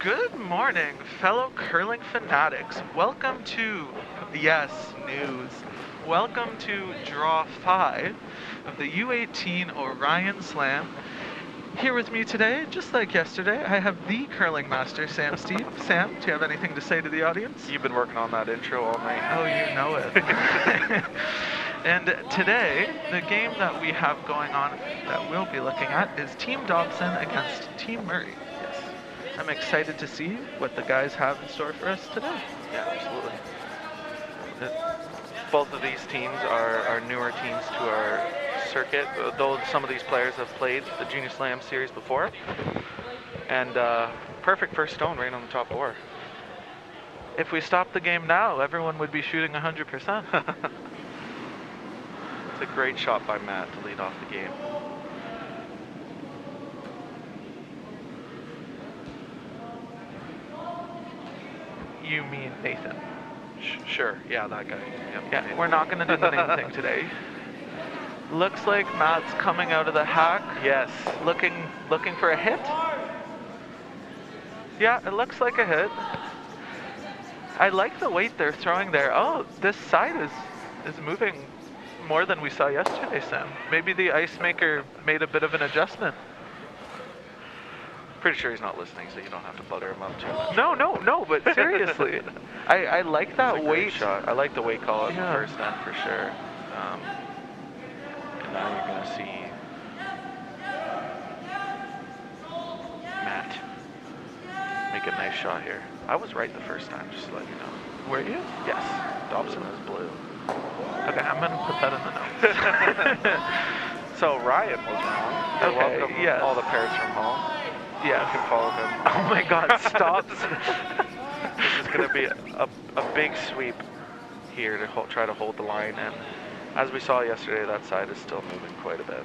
Good morning, fellow curling fanatics. Welcome to, yes, news. Welcome to Draw 5 of the U18 Orion Slam. Here with me today, just like yesterday, I have the curling master, Sam Steve. Sam, do you have anything to say to the audience? You've been working on that intro all night. Oh, you know it. And today, the game that we have going on that we'll be looking at is Team Dobson against Team Murray. Yes. I'm excited to see what the guys have in store for us today. Yeah, absolutely. Both of these teams are newer teams to our circuit, though some of these players have played the Junior Slam series before. And perfect first stone right on the top four. If we stop the game now, everyone would be shooting 100%. It's a great shot by Matt to lead off the game. You mean Nathan? Sure, yeah, that guy. Yep. Yeah, we're not going to do the name thing today. Looks like Matt's coming out of the hack. Yes. Looking for a hit. Yeah, it looks like a hit. I like the weight they're throwing there. Oh, this side is moving more than we saw yesterday, Sam. Maybe the ice maker made a bit of an adjustment. Pretty sure he's not listening, so you don't have to butter him up too much. No, but seriously. I like that weight shot. I like the weight call at Yeah. the first end for sure. And now you're going to see Matt make a nice shot here. I was right the first time, just to let you know. Were you? Yes, Dobson is blue. Okay, I'm gonna put that in the notes. So Ryan was wrong. You're Okay, welcome, yes. all the pairs from home. Yes. You can follow him. Oh my God, stop. This is going to be a big sweep here to try to hold the line, and as we saw yesterday, that side is still moving quite a bit.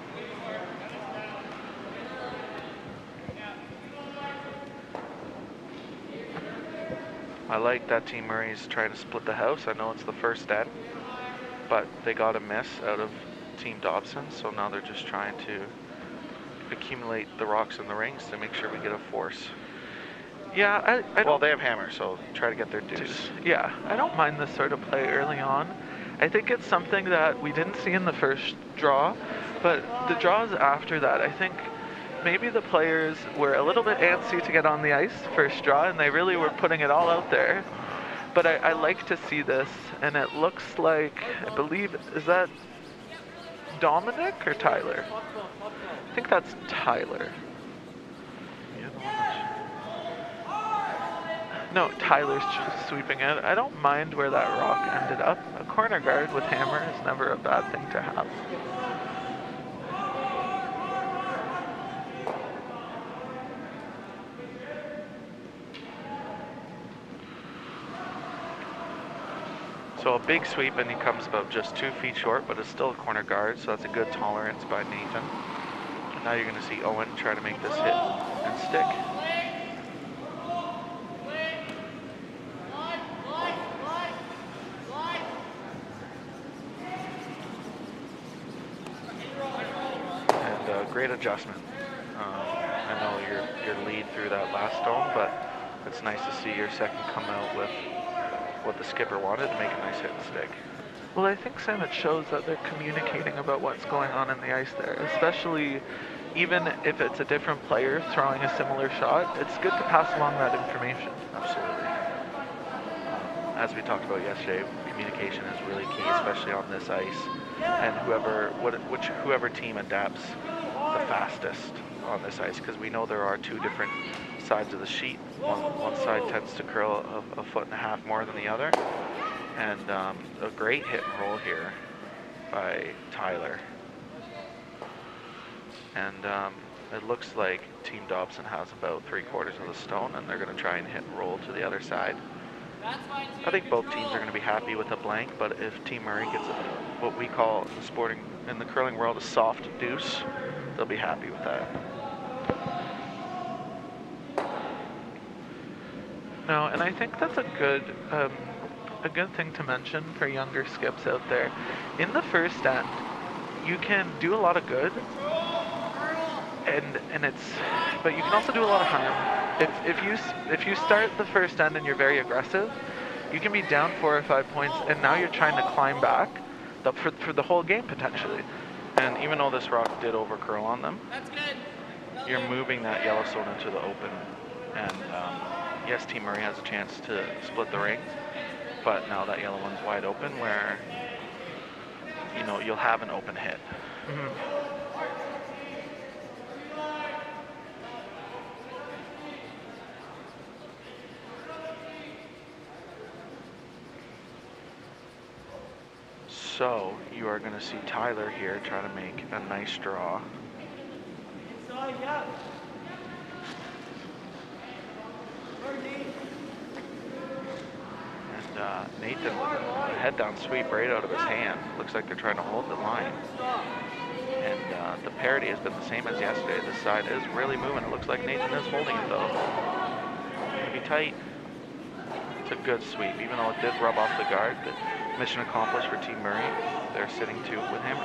I like that Team Murray's trying to split the house. I know it's the first end, but they got a miss out of Team Dobson, so now they're just trying to accumulate the rocks in the rings to make sure we get a force. Yeah, Well, they have hammers, so try to get their deuce. Yeah, I don't mind this sort of play early on. I think it's something that we didn't see in the first draw, but the draws after that, I think maybe the players were a little bit antsy to get on the ice first draw, and they really were putting it all out there. But I like to see this, and it looks like, I believe, is that Dominic or Tyler? I think that's Tyler. No, Tyler's sweeping it. I don't mind where that rock ended up. A corner guard with hammer is never a bad thing to have. So a big sweep, and he comes about just 2 feet short, but it's still a corner guard, so that's a good tolerance by Nathan. And now you're going to see Owen try to make this hit and stick. And great adjustment. I know your lead through that last stone, but it's nice to see your second come out with what the skipper wanted to make a nice hit and stick. Well, I think, Sam, it shows that they're communicating about what's going on in the ice there, especially even if it's a different player throwing a similar shot. It's good to pass along that information. Absolutely. As we talked about yesterday, communication is really key, especially on this ice. And whoever team adapts the fastest on this ice, because we know there are 2 different sides of the sheet. One side tends to curl a foot and a half more than the other. And a great hit and roll here by Tyler. And it looks like Team Dobson has about 3/4 of the stone, and they're going to try and hit and roll to the other side. I think both teams are going to be happy with a blank, but if Team Murray gets what we call in the curling world a soft deuce, they'll be happy with that. No, and I think that's a good thing to mention for younger skips out there. In the first end, you can do a lot of good, but you can also do a lot of harm. if you start the first end and you're very aggressive, you can be down 4 or 5 points, and now you're trying to climb back for the whole game potentially. And even though this rock did overcurl on them, you're moving that Yellowstone into the open. And yes, Team Murray has a chance to split the rings, but now that yellow one's wide open where, you know, you'll have an open hit. So you are going to see Tyler here try to make a nice draw. And Nathan with a head down sweep right out of his hand. Looks like they're trying to hold the line. And the parity has been the same as yesterday. This side is really moving. It looks like Nathan is holding it though. Maybe tight. It's a good sweep, even though it did rub off the guard. But mission accomplished for Team Murray. They're sitting 2 with him.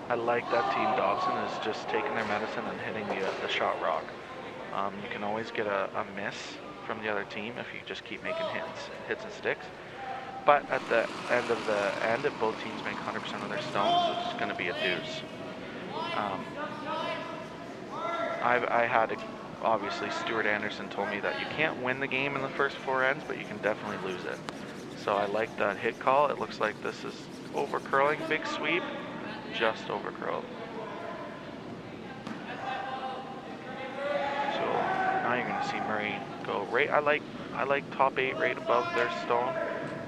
I like that Team Dobson is just taking their medicine and hitting the shot rock. You can always get a miss from the other team if you just keep making hits and sticks. But at the end, if both teams make 100% of their stones, it's going to be a deuce. I had, obviously, Stuart Anderson told me that you can't win the game in the first 4 ends, but you can definitely lose it. So I like that hit call. It looks like this is overcurling, big sweep, just overcurled. So now you're going to see Murray go right. I like top 8 right above their stone.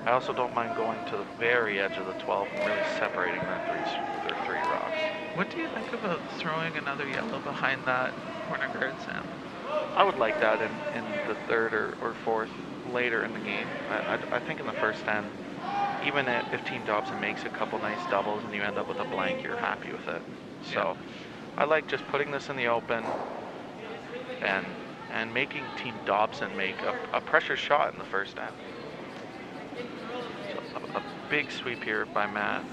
I also don't mind going to the very edge of the 12 and really separating their three rocks. What do you think about throwing another yellow behind that corner guard, Sam? I would like that in the 3rd or 4th later in the game. I think in the first end, even if Team Dobson makes a couple nice doubles and you end up with a blank, you're happy with it. So I like just putting this in the open and making Team Dobson make a pressure shot in the first end. So a big sweep here by Matt,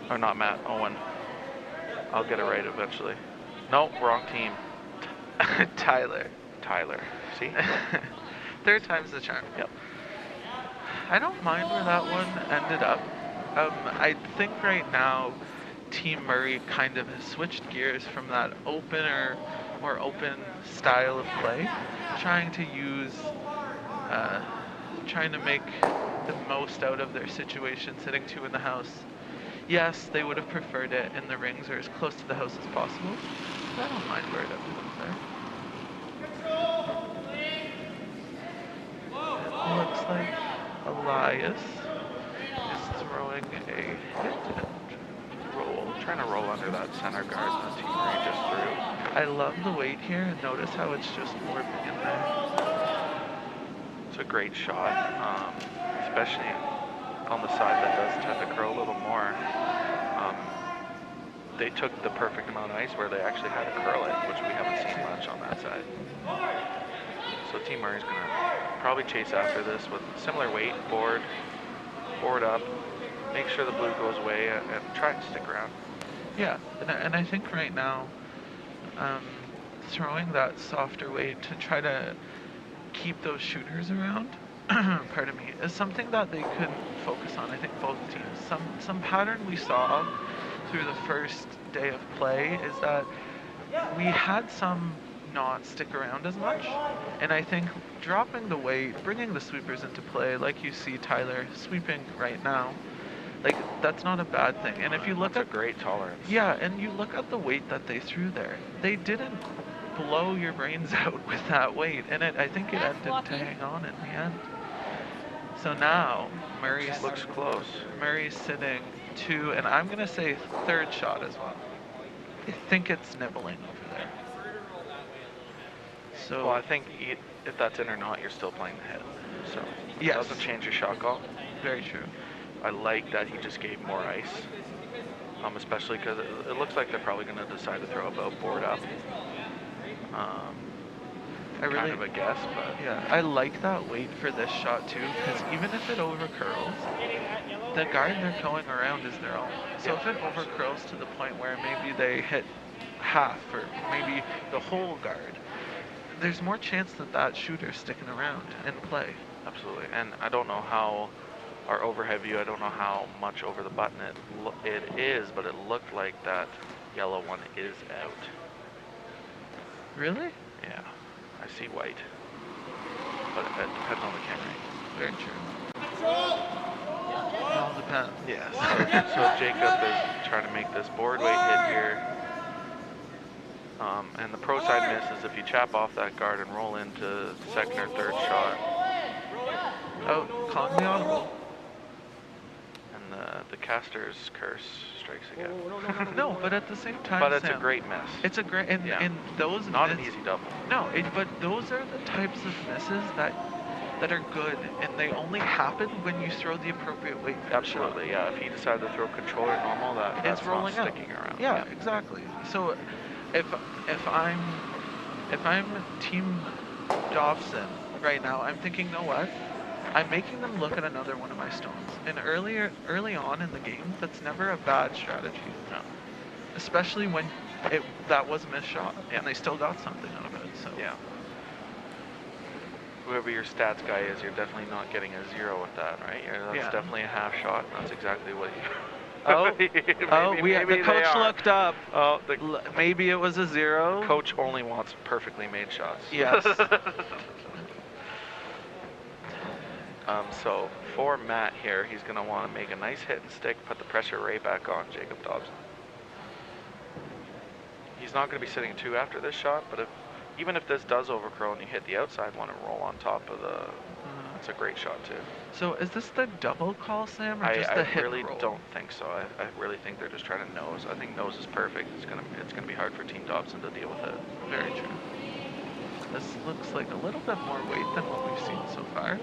or not Matt, Owen. I'll get it right eventually. No, wrong team. Tyler. See? 3rd time's the charm. Yep. I don't mind where that one ended up. I think right now Team Murray kind of has switched gears from that opener or open style of play, trying to make the most out of their situation, sitting 2 in the house. Yes, they would have preferred it in the rings or as close to the house as possible, but I don't mind where it ended up there. It looks like Elias is throwing a hit and roll. Trying to roll under that center guard that Team Murray just threw. I love the weight here, and notice how it's just warping in there. It's a great shot, especially on the side that does tend to curl a little more. They took the perfect amount of ice where they actually had to curl it, which we haven't seen much on that side. So Team Murray's going to probably chase after this with similar weight, board up, make sure the blue goes away, and try and stick around. Yeah, and I think right now, throwing that softer weight to try to keep those shooters around, pardon me, is something that they could focus on. I think both teams. Some pattern we saw through the first day of play is that we had some not stick around as much, and I think dropping the weight, bringing the sweepers into play, like you see Tyler sweeping right now, like that's not a bad thing. And if you look at great tolerance. Yeah, and you look at the weight that they threw there, they didn't blow your brains out with that weight, and I think it ended to hang on in the end. So now Murray's looks close. Murray's sitting 2, and I'm gonna say 3rd shot as well. I think it's nibbling over there. So well, I think if that's in or not, you're still playing the hit. So yes. It doesn't change your shot call. Very true. I like that he just gave more ice, especially because it looks like they're probably going to decide to throw a board up. kind of a guess, but yeah, I like that weight for this shot too, because even if it overcurls, the guard they're going around is their own. So if it overcurls to the point where maybe they hit half or maybe the whole guard, there's more chance that that shooter's sticking around in play. absolutely. And I don't know how our overhead view, I don't know how much over the button it is, but it looked like that yellow one is out. Really? Yeah, I see white, but it depends on the camera angle. Very true. It all depends. Yeah, so Jacob is trying to make this board weight hit here. And the pro side misses if you chap off that guard and roll into second or third shot. Oh, calling the audible. And the caster's curse strikes again. No, but at the same time, But it's Sam, a great miss. It's a great, and those Not an miss, easy double. No, but those are the types of misses that are good, and they only happen when you throw the appropriate weight. Absolutely, yeah. If he decided to throw controller normal, that's it's rolling not out. sticking around. Yeah, exactly. So if I'm Team Dobson right now, I'm thinking, you know what? I'm making them look at another one of my stones. And early on in the game, that's never a bad strategy. No. Especially when that was a missed shot, and they still got something out of it. So Yeah. Whoever your stats guy is, you're definitely not getting a 0 with that, right? That's definitely a half shot. That's exactly what you... The coach looked up. Oh, maybe it was a 0. The coach only wants perfectly made shots. Yes. So for Matt here, he's going to want to make a nice hit and stick, put the pressure right back on Jacob Dobson. He's not going to be sitting 2 after this shot, but even if this does overcurl and you hit the outside one and roll on top of the... That's a great shot too. So is this the double call, Sam, or just the hit roll? I really roll? don't think so. I really think they're just trying to nose. I think nose is perfect. It's gonna be hard for Team Dobson to deal with it. Very true. This looks like a little bit more weight than what we've seen so far.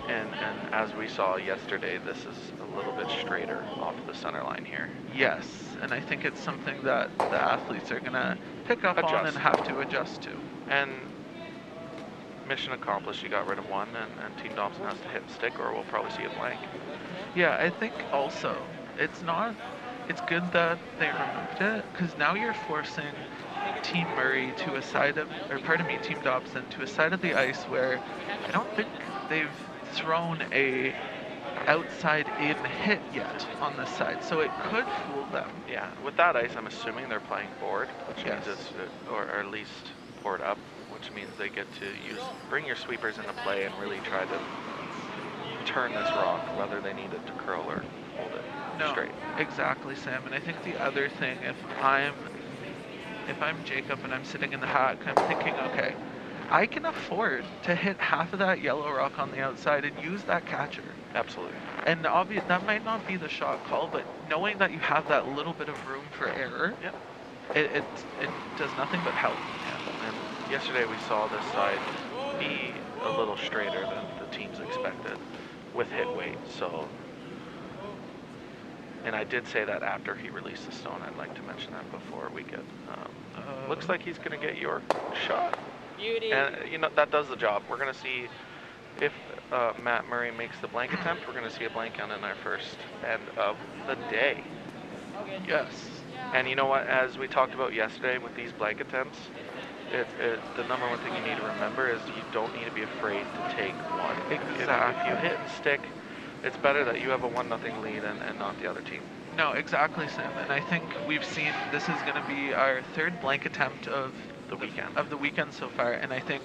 And as we saw yesterday, this is a little bit straighter off the center line here. Yes, and I think it's something that the athletes are gonna pick up on and have to adjust to. And mission accomplished. You got rid of one, and Team Dobson has to hit and stick, or we'll probably see a blank. Yeah, I think also it's good that they removed it, because now you're forcing Team Murray to a side of, Team Dobson to a side of the ice where I don't think they've thrown a outside in hit yet on this side, so it could fool them. Yeah, with that ice, I'm assuming they're playing board, which means it's, or at least board up, which means they get to bring your sweepers into play and really try to turn this rock, whether they need it to curl or hold it straight. Exactly, Sam. And I think the other thing, if I'm Jacob and I'm sitting in the hack, I'm thinking, okay, I can afford to hit half of that yellow rock on the outside and use that catcher. Absolutely. And that might not be the shot call, but knowing that you have that little bit of room for error, it does nothing but help. Yeah. And yesterday we saw this side be a little straighter than the teams expected with hit weight. So, and I did say that after he released the stone. I'd like to mention that before we get. Looks like he's going to get your shot. Beauty. And that does the job. We're going to see if Matt Murray makes the blank attempt. We're going to see a blank count in our first end of the day. Yes. And you know what? As we talked about yesterday with these blank attempts, the number one thing you need to remember is you don't need to be afraid to take one. Exactly. If you hit and stick, it's better that you have a 1-0 lead and not the other team. No, exactly, Sam. And I think we've seen this is going to be our third blank attempt of the weekend so far. And I think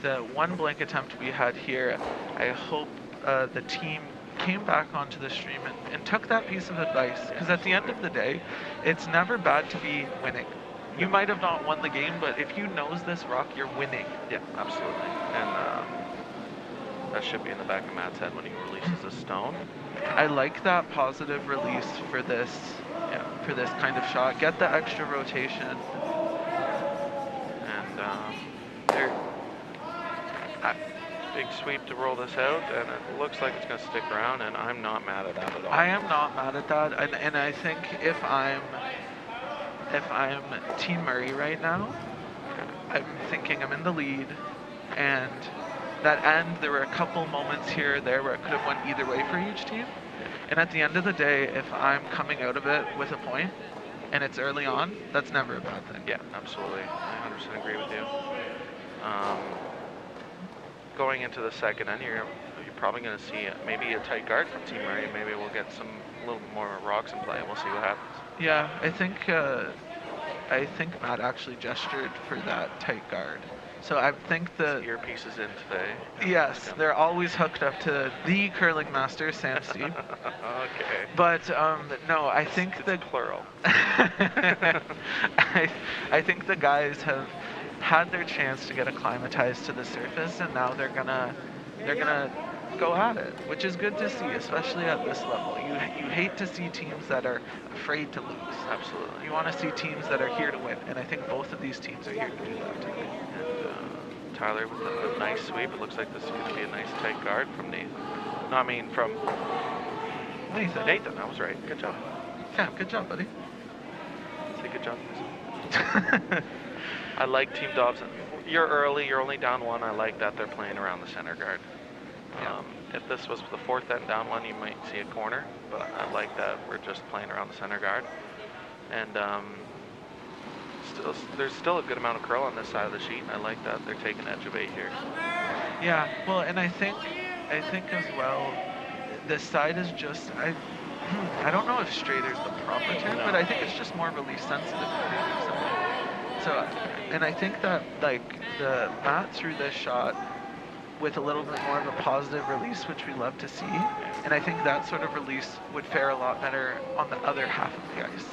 the one blank attempt we had here, I hope the team came back onto the stream and took that piece of advice. Because at the end of the day, it's never bad to be winning. You might have not won the game, but if you nose this rock, you're winning. Yeah, absolutely. And that should be in the back of Matt's head when he releases the stone. I like that positive release for this kind of shot. Get the extra rotation. And big sweep to roll this out, and it looks like it's going to stick around, and I'm not mad at that at all. I am not mad at that, and I think if I'm Team Murray right now, I'm thinking I'm in the lead, and that end, there were a couple moments here or there where it could have went either way for each team. And at the end of the day, if I'm coming out of it with a point, and it's early on, that's never a bad thing. Yeah, absolutely. I 100% agree with you. Going into the second end, you're probably going to see maybe a tight guard from Team Murray. Maybe we'll get a little more rocks in play, and we'll see what happens. Yeah, I think Matt actually gestured for that tight guard. So I think the earpieces in today. Yes, they're always hooked up to the curling master, Sam Steve. Okay. But no, I think it's plural. I think the guys have had their chance to get acclimatized to the surface, and now they're gonna go at it, which is good to see, especially at this level. You hate to see teams that are afraid to lose. Absolutely. You want to see teams that are here to win, and I think both of these teams are here to do that today. And Tyler with a nice sweep. It looks like this is going to be a nice tight guard from Nathan. No, I mean from Nathan. Nathan, I was right. Good job. Yeah, good job, buddy. Say good job. I like Team Dobson. You're early. You're only down one. I like that they're playing around the center guard. Yeah. If this was the fourth end down one, you might see a corner, but I like that we're just playing around the center guard. And there's still a good amount of curl on this side of the sheet, and I like that they're taking edge of 8 here. Yeah, well, and I think as well, this side is just, I don't know if straighter's the proper term, but I think it's just more release sensitive. So, and I think that like the Matt threw this shot with a little bit more of a positive release, which we love to see. And I think that sort of release would fare a lot better on the other half of the ice.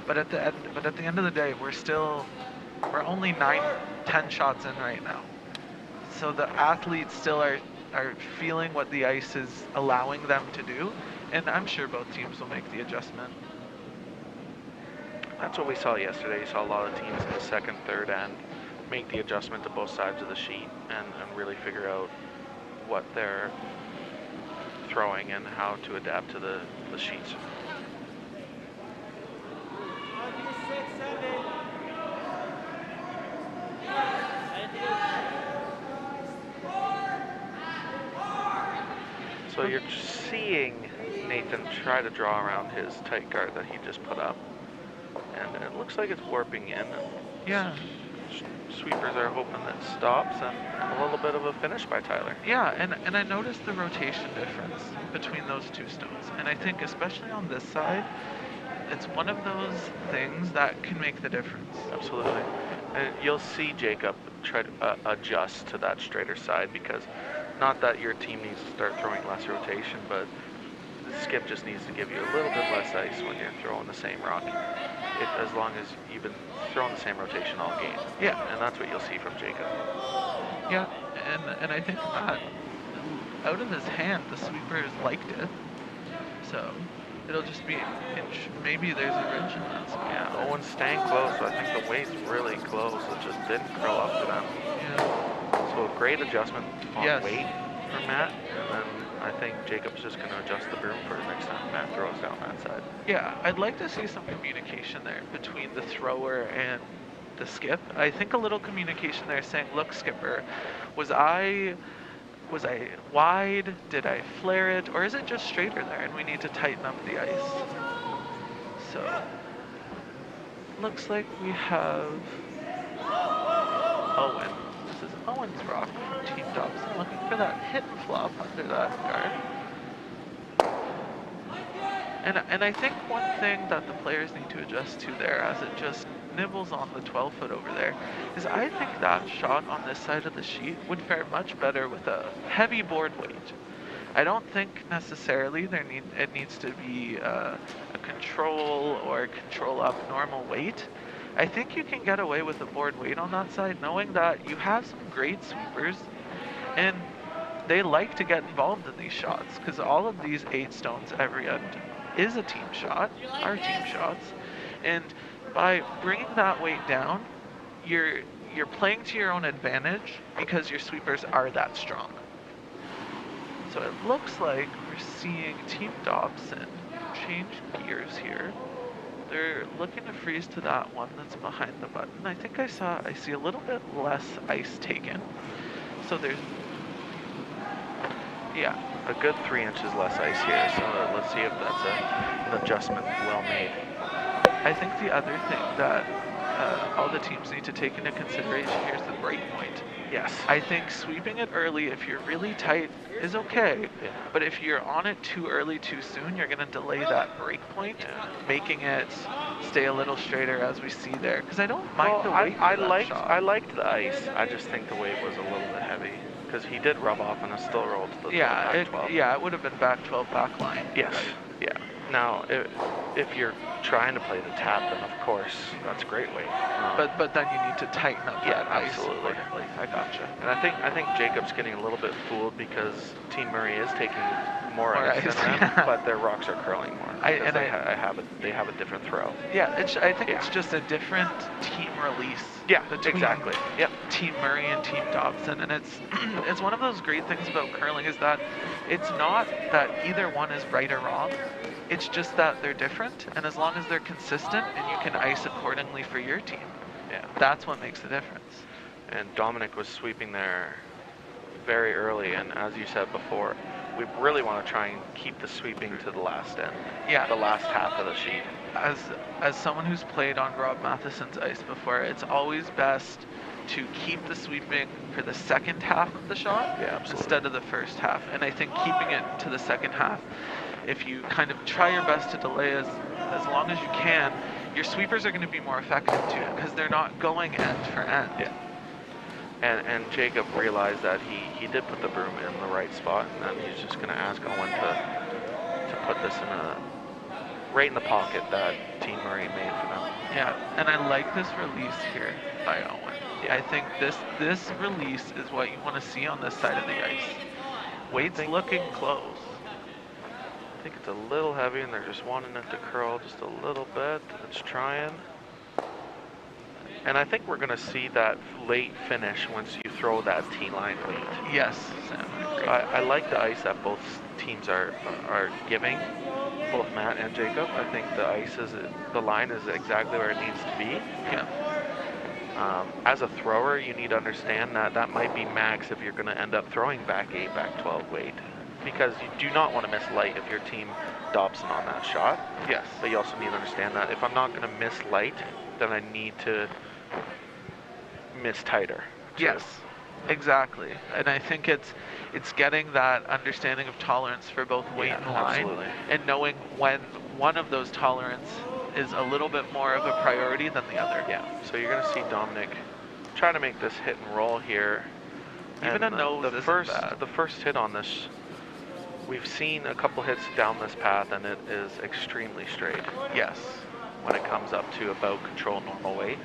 But at the end of the day, we're only 9-10 shots in right now. So the athletes still are feeling what the ice is allowing them to do, and I'm sure both teams will make the adjustment. That's what we saw yesterday. You saw a lot of teams in the second, third end make the adjustment to both sides of the sheet and really figure out what they're throwing and how to adapt to the sheets. So you're seeing Nathan try to draw around his tight guard that he just put up. And it looks like it's warping in. Yeah. Sweepers are hoping that stops, and a little bit of a finish by Tyler. Yeah, and I noticed the rotation difference between those two stones. And I think especially on this side, it's one of those things that can make the difference. Absolutely. And you'll see Jacob try to adjust to that straighter side, because not that your team needs to start throwing less rotation, but Skip just needs to give you a little bit less ice when you're throwing the same rock. As long as you've been throwing the same rotation all game. Yeah. And that's what you'll see from Jacob. Yeah, and I think that out of his hand, the sweepers liked it. So it'll just be maybe there's a wrench in that spot. Yeah, Owen's staying close. So I think the weight's really close. It just didn't curl up to them. Yeah. So great adjustment on Yes. weight for Matt. And then I think Jacob's just going to adjust the broom for the next time Matt throws down that side. Yeah, I'd like to see some communication there between the thrower and the skip. I think a little communication there saying, look, skipper, was I wide? Did I flare it? Or is it just straighter there and we need to tighten up the ice? So, looks like we have Owen. This is Owen's rock from Team Dobson, looking for that hit and flop under that guard. And I think one thing that the players need to adjust to there, as it just nibbles on the 12-foot over there, is I think that shot on this side of the sheet would fare much better with a heavy board weight. I don't think necessarily it needs to be a control or control up normal weight. I think you can get away with a board weight on that side, knowing that you have some great sweepers, and they like to get involved in these shots, because all of these 8 stones every end is a team shot, are team shots, and by bringing that weight down, you're playing to your own advantage because your sweepers are that strong. So it looks like we're seeing Team Dobson change gears here they're looking to freeze to that one that's behind the button. I think I see a little bit less ice taken. So there's, yeah. A good 3 inches less ice here, so let's see if that's an adjustment well made. I think the other thing that all the teams need to take into consideration here is the break point. Yes. I think sweeping it early, if you're really tight, is okay. Yeah. But if you're on it too early, too soon, you're going to delay that break point, making it stay a little straighter as we see there. Because I don't mind the weight I liked the ice. I just think the weight was a little bit heavy. Because he did rub off and it still rolled to the back 12. Yeah, it would have been back 12 back line. Yes. Right. Yeah. Now, if you're trying to play the tap, then of course that's a great weight. But then you need to tighten up that ice. Absolutely. I gotcha. And I think Jacob's getting a little bit fooled because Team Murray is taking more ice than them, but their rocks are curling more. They have a different throw. Yeah, I think it's just a different team release. Yeah, between exactly. Yep. Team Murray and Team Dobson, and it's one of those great things about curling is that it's not that either one is right or wrong. It's just that they're different, and as long as they're consistent and you can ice accordingly for your team, that's what makes the difference. And Dominic was sweeping there very early, and as you said before, we really want to try and keep the sweeping to the last end. Yeah. The last half of the sheet. As someone who's played on Rob Matheson's ice before, it's always best to keep the sweeping for the second half of the shot instead of the first half. And I think keeping it to the second half, if you kind of try your best to delay as long as you can, your sweepers are going to be more effective too, because they're not going end for end. Yeah. And Jacob realized that he did put the broom in the right spot, and then he's just going to ask Owen to put this right in the pocket that Team Murray made for them. Yeah, and I like this release here by Owen. Yeah. I think this release is what you want to see on this side of the ice. Wade's looking close. I think it's a little heavy, and they're just wanting it to curl just a little bit. It's trying. And I think we're going to see that late finish once you throw that T-line weight. Yes, Sam, I like the ice that both teams are giving, both Matt and Jacob. I think the line is exactly where it needs to be. Yeah. As a thrower, you need to understand that might be max if you're going to end up throwing back 8, back 12 weight. Because you do not want to miss light if your team Dobson on that shot. Yes. But you also need to understand that if I'm not going to miss light, then I need to miss tighter. Yes, exactly. And I think it's getting that understanding of tolerance for both weight and line, absolutely. And knowing when one of those tolerance is a little bit more of a priority than the other. Yeah. So you're going to see Dominic trying to make this hit and roll here. Even a nose isn't bad. The first hit on this, we've seen a couple hits down this path, and it is extremely straight. Yes. When it comes up to about control normal weight.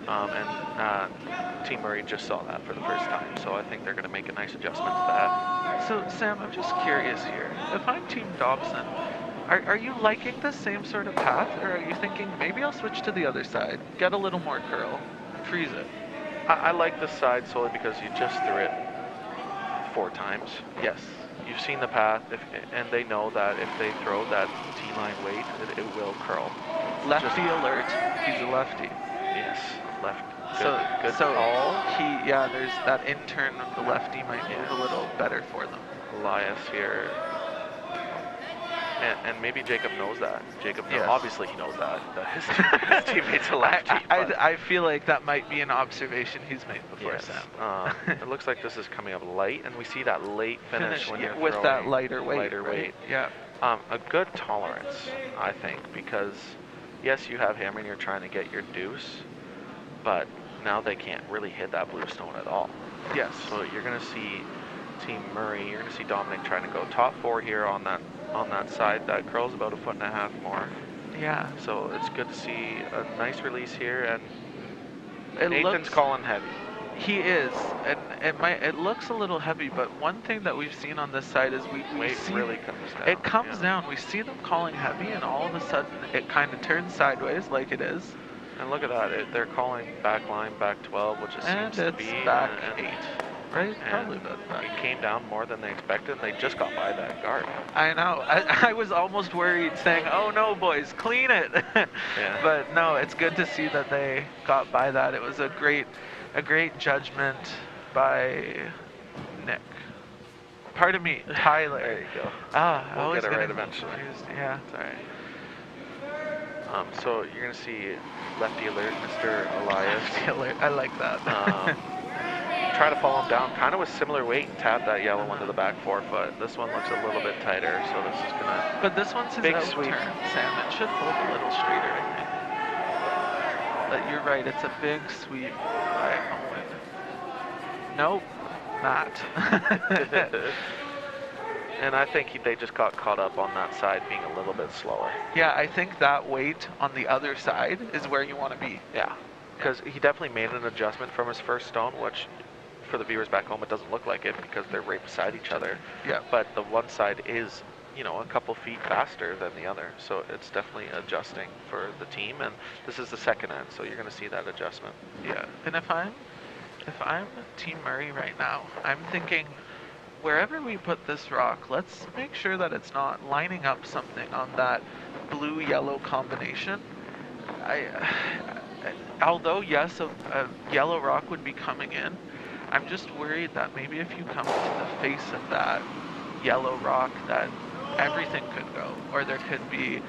And Team Murray just saw that for the first time, so I think they're going to make a nice adjustment to that. So, Sam, I'm just curious here. If I'm Team Dobson, are you liking the same sort of path, or are you thinking, maybe I'll switch to the other side, get a little more curl, freeze it? I like this side solely because you just threw it 4 times. Yes. You've seen the path, and they know that if they throw that T-line weight, it will curl. Lefty alert. He's a lefty. Yes, left. Good so call. There's that in turn of the lefty might move a little better for them. Elias here. And maybe Jacob knows that. Obviously he knows that his teammate's a lefty. I feel like that might be an observation he's made before, Sam. It looks like this is coming up light, and we see that late finish when you're with that lighter weight. Weight. Yeah. A good tolerance, I think, because yes, you have hammer and you're trying to get your deuce, but now they can't really hit that blue stone at all. Yes. So you're going to see Team Murray, you're going to see Dominic trying to go top 4 here on that side. That curls about 1.5 feet more. Yeah. So it's good to see a nice release here, and Nathan's Nathan's calling heavy. He is, and it looks a little heavy, but one thing that we've seen on this side is we see really comes down. It comes down. We see them calling heavy, and all of a sudden it kind of turns sideways like it is. And look at that. They're calling back line, back 12, which it seems to be. Back 8. right? And Probably about that. it came down more than they expected. They just got by that guard. I know. I was almost worried saying, oh no, boys, clean it. Yeah. But no, it's good to see that they got by that. It was a great judgment by Nick. Pardon me, Tyler. There you go. I We'll always get it right him eventually. confused. Yeah, it's all right. So you're going to see lefty alert, Mr. Elias. I like that. Try to follow him down, kind of with similar weight, and tap that yellow one to the back forefoot. This one looks a little bit tighter, so this is going to... But this one's his big out sweep. turn, Sam. It should hold a little straighter, I think. But you're right, it's a big sweep by Owen. Nope, not. And I think they just got caught up on that side being a little bit slower. Yeah, I think that weight on the other side is where you want to be. Yeah, because he definitely made an adjustment from his first stone, which for the viewers back home, it doesn't look like it because they're right beside each other. Yeah. But the one side is, you know, a couple feet faster than the other. So it's definitely adjusting for the team. And this is the second end, so you're going to see that adjustment. Yeah, and if I'm Team Murray right now, I'm thinking wherever we put this rock, let's make sure that it's not lining up something on that blue-yellow combination. Although yes, a yellow rock would be coming in, I'm just worried that maybe if you come to the face of that yellow rock, that everything could go, or there could be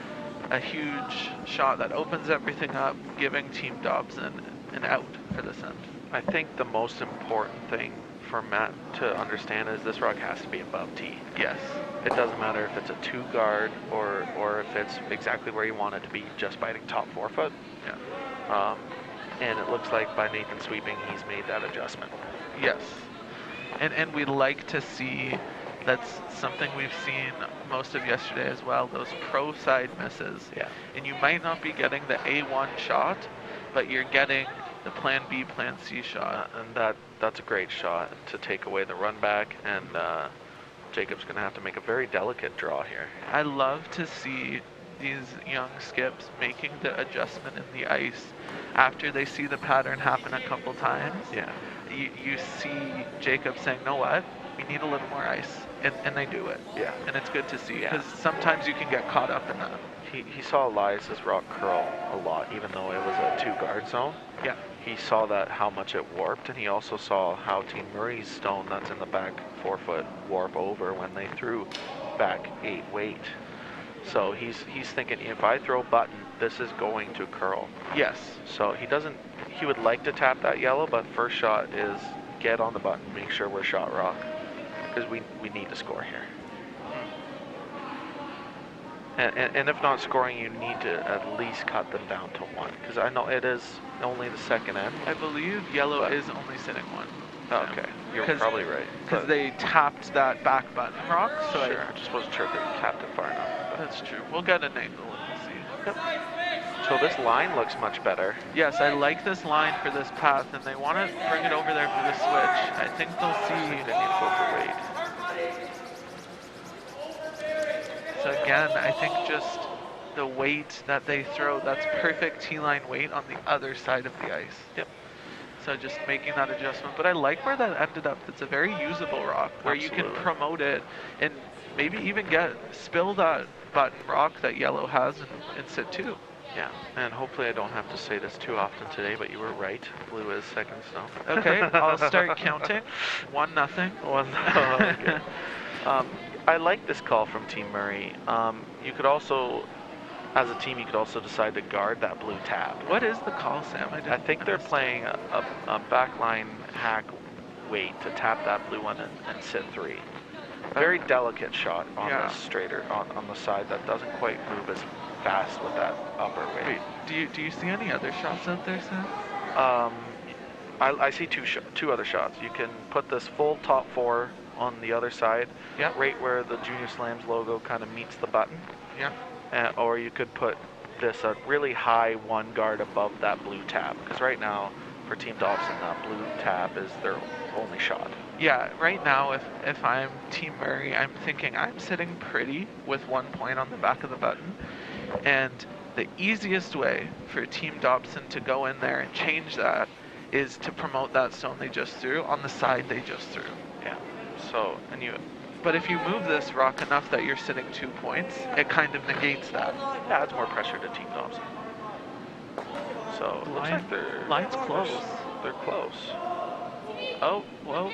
a huge shot that opens everything up, giving Team Dobson an out for this end. I think the most important thing for Matt to understand is this rock has to be above tee. Yes. It doesn't matter if it's a 2 guard or if it's exactly where you want it to be, just biting top forefoot. Yeah. And it looks like by Nathan sweeping, he's made that adjustment. Yes. And we like to see, that's something we've seen most of yesterday as well, those pro side misses. Yeah. And you might not be getting the A1 shot, but you're getting the plan B, plan C shot. And that's a great shot to take away the run back, and Jacob's going to have to make a very delicate draw here. I love to see these young skips making the adjustment in the ice after they see the pattern happen a couple times. Yeah. You see Jacob saying, "Know what? We need a little more ice," and they do it. Yeah. And it's good to see Yeah. because sometimes you can get caught up in that. He saw Elias's rock curl a lot, even though it was a 2 guard zone. Yeah. He saw that how much it warped, and he also saw how Team Murray's stone that's in the back forefoot warp over when they threw back 8 weight. So he's thinking, if I throw button, this is going to curl. Yes. So he would like to tap that yellow, but first shot is get on the button, make sure we're shot rock, because we need to score here. And if not scoring, you need to at least cut them down to 1, because I know it is only the second end. I believe yellow is only sitting 1. Oh, okay, you're probably right. Because they tapped that back button rock, so sure, I just wasn't sure if they tapped it far enough. That's true. We'll get an angle and we'll see. Yep. So this line looks much better. Yes, I like this line for this path, and they want to bring it over there for the switch. I think they'll see. They need to go for weight. So again, I think just the weight that they throw, that's perfect T-line weight on the other side of the ice. Yep. So just making that adjustment. But I like where that ended up. It's a very usable rock where Absolutely. you can promote it and maybe even spill that button rock that yellow has and sit 2. Yeah, and hopefully I don't have to say this too often today, but you were right. Blue is second stone. Okay, I'll start counting. 1-0. 1-0. Okay. I like this call from Team Murray. You could also, as a team, you could also decide to guard that blue tab. What is the call, Sam? I think they're playing a backline hack weight to tap that blue one and sit 3. Very delicate shot on the straighter, on the side that doesn't quite move as fast with that upper weight. Wait, do you see any other shots out there, Sam? I see two other shots. You can put this full top 4 on the other side, right where the Junior Slams logo kind of meets the button. Yeah. Or you could put this a really high 1 guard above that blue tab, because right now for Team Dobson, that blue tab is their only shot. Yeah, right now if I'm Team Murray, I'm thinking I'm sitting pretty with 1 point on the back of the button, and the easiest way for Team Dobson to go in there and change that is to promote that stone they just threw on the side they just threw. Yeah. So, But if you move this rock enough that you're sitting 2 points, it kind of negates that. yeah, adds more pressure to Team Dobson. So it looks like line's close. They're close. Oh, whoa.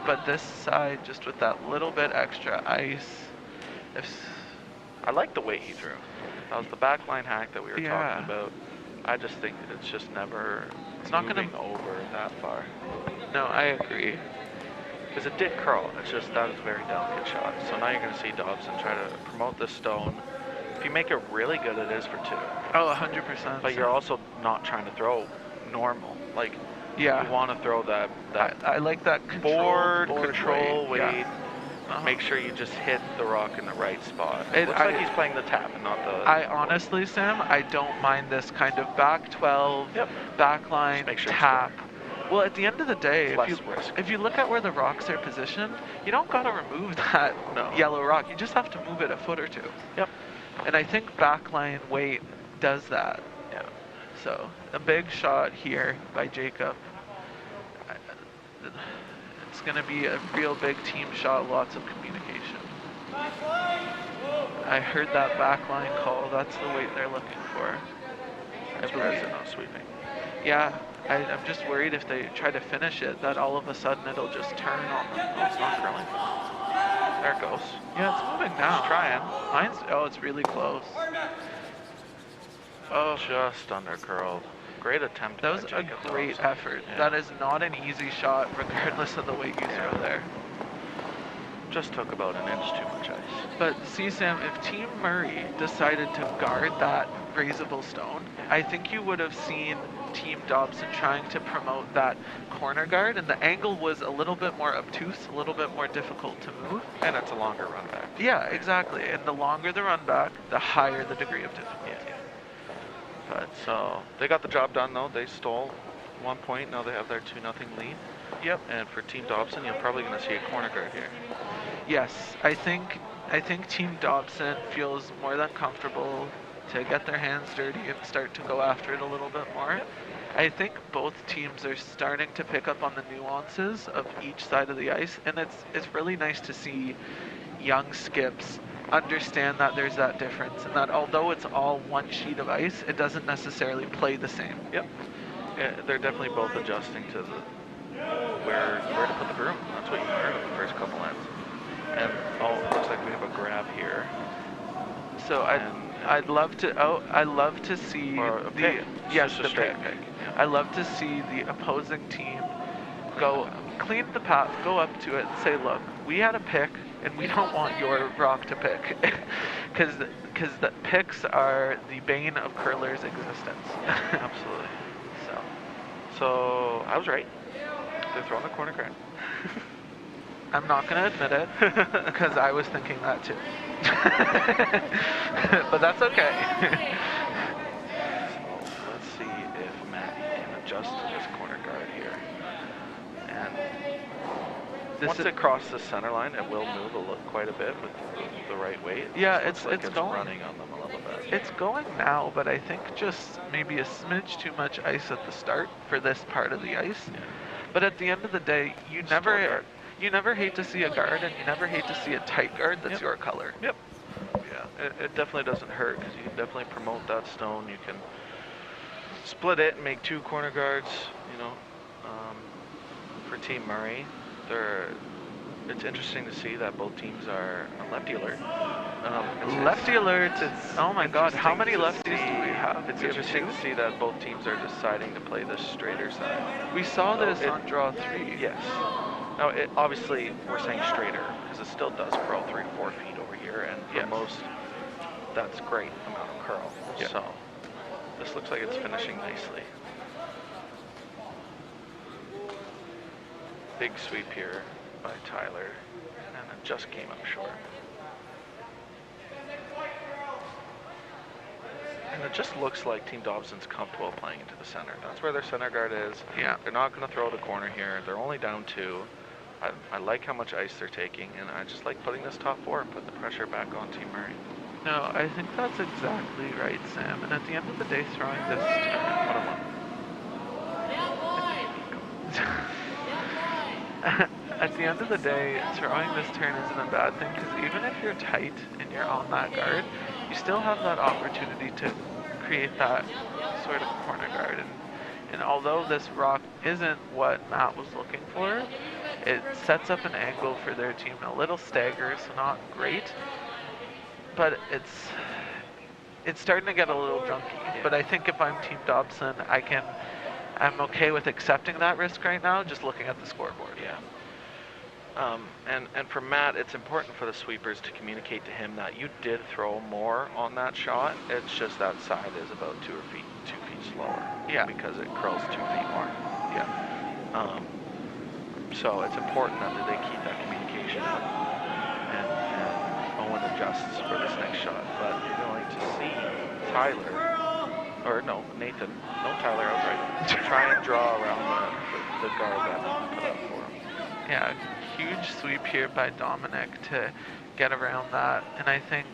But this side, just with that little bit extra ice, I like the way he threw. That was the backline hack that we were talking about. I just think it's just never not moving over that far. No, I agree. Because it did curl. It's just that was a very delicate shot. So now you're going to see Dobson try to promote this stone. If you make it really good, it is for 2. Oh, 100%. But you're also not trying to throw normal. Like, you want to throw that I like that board control control weight. Yeah. Make sure you just hit the rock in the right spot. It looks like he's playing the tap and not the... I honestly, Sam, I don't mind this kind of back 12, backline, tap. Well, at the end of the day, if you look at where the rocks are positioned, you don't got to remove that yellow rock. You just have to move it a foot or 2. Yep. And I think backline weight does that. Yeah. So, a big shot here by Jacob. It's going to be a real big team shot, lots of communication. I heard that backline call. That's the weight they're looking for. As far as they're not sweeping. Yeah, I'm just worried if they try to finish it, that all of a sudden it'll just turn on them. Oh, it's not curling. There it goes. Yeah, it's moving now. It's trying. It's really close. Oh, just under curled. Great attempt. That was a great effort. Yeah. That is not an easy shot, regardless of the weight you throw there. Just took about an inch too much ice. But see, Sam, if Team Murray decided to guard that raisable stone, I think you would have seen Team Dobson trying to promote that corner guard, and the angle was a little bit more obtuse, a little bit more difficult to move. And it's a longer run back. Yeah, exactly. And the longer the run back, the higher the degree of difficulty. Yeah. But so they got the job done though. They stole 1 point. Now they have their 2-0 lead. Yep. And for Team Dobson, you're probably going to see a corner guard here. Yes, I think Team Dobson feels more than comfortable to get their hands dirty and start to go after it a little bit more. I think both teams are starting to pick up on the nuances of each side of the ice, and it's really nice to see young skips understand that there's that difference, and that although it's all one sheet of ice, it doesn't necessarily play the same. Yep. Yeah, they're definitely both adjusting to where to put the broom. That's what you learn in the first couple ends. And it looks like we have a grab here. So I'd love to see the pick. Yeah. I love to see the opposing team go clean the path, go up to it, and say, look, we had a pick, and we don't want your rock to pick, because the picks are the bane of curlers' existence. Absolutely. So I was right. They're throwing the corner guard. I'm not going to admit it, because I was thinking that too. But that's okay. So let's see if Matty can adjust to this corner guard here. And once it crosses the center line, it will move quite a bit with the right weight. Yeah, it's going. running on them a little bit. It's going now, but I think just maybe a smidge too much ice at the start for this part of the ice. Yeah. But at the end of the day, you never hate to see a guard, and you never hate to see a tight guard that's your color. Yep. Yeah, it definitely doesn't hurt, because you can definitely promote that stone. You can split it and make 2 corner guards. For Team Murray, it's interesting to see that both teams are on lefty alert. Lefty alert, oh my god, how many lefties do we have? It's interesting to see that both teams are deciding to play the straighter side. We saw this on draw 3. Yes. Now, obviously, we're saying straighter, because it still does curl 3 to 4 feet over here, and for most, that's great amount of curl. Yeah. So, this looks like it's finishing nicely. Big sweep here by Tyler, and it just came up short. And it just looks like Team Dobson's comfortable playing into the center. That's where their center guard is. Yeah. They're not going to throw the corner here. They're only down 2. I like how much ice they're taking, and I just like putting this top 4 and putting the pressure back on Team Murray. No, I think that's exactly right, Sam. And at the end of the day, throwing this turn, at the end of the day, throwing this turn isn't a bad thing, because even if you're tight and you're on that guard, you still have that opportunity to create that sort of corner guard. And although this rock isn't what Matt was looking for, it sets up an angle for their team, a little stagger, so not great, but it's starting to get a little junky. Yeah. But I think if I'm Team Dobson, I'm okay with accepting that risk right now, just looking at the scoreboard. Yeah. And for Matt, it's important for the sweepers to communicate to him that you did throw more on that shot. It's just that side is about 2 feet slower. Yeah. Because it curls 2 feet more. Yeah. So it's important that they keep that communication up. And Owen adjusts for this next shot. But you're going to see Nathan. No, Tyler outright. Try and draw around the guard that put up for him. Yeah, huge sweep here by Dominic to get around that. And I think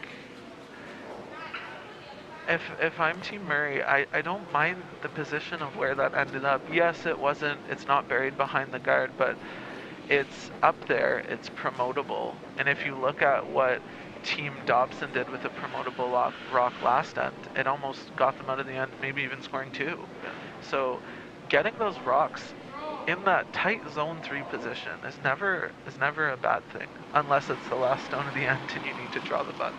if I'm Team Murray, I don't mind the position of where that ended up. Yes, it's not buried behind the guard, but it's up there, it's promotable. And if you look at what Team Dobson did with a promotable rock last end, it almost got them out of the end, maybe even scoring 2. So getting those rocks in that tight zone 3 position is never a bad thing, unless it's the last stone of the end and you need to draw the button.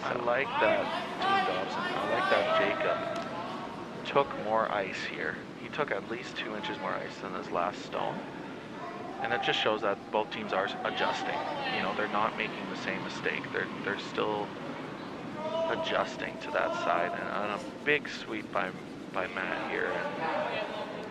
I like that Team Dobson. I like that Jacob took more ice here. He took at least 2 inches more ice than his last stone. And it just shows that both teams are adjusting. You know, they're not making the same mistake. They're still adjusting to that side. And a big sweep by Matt here.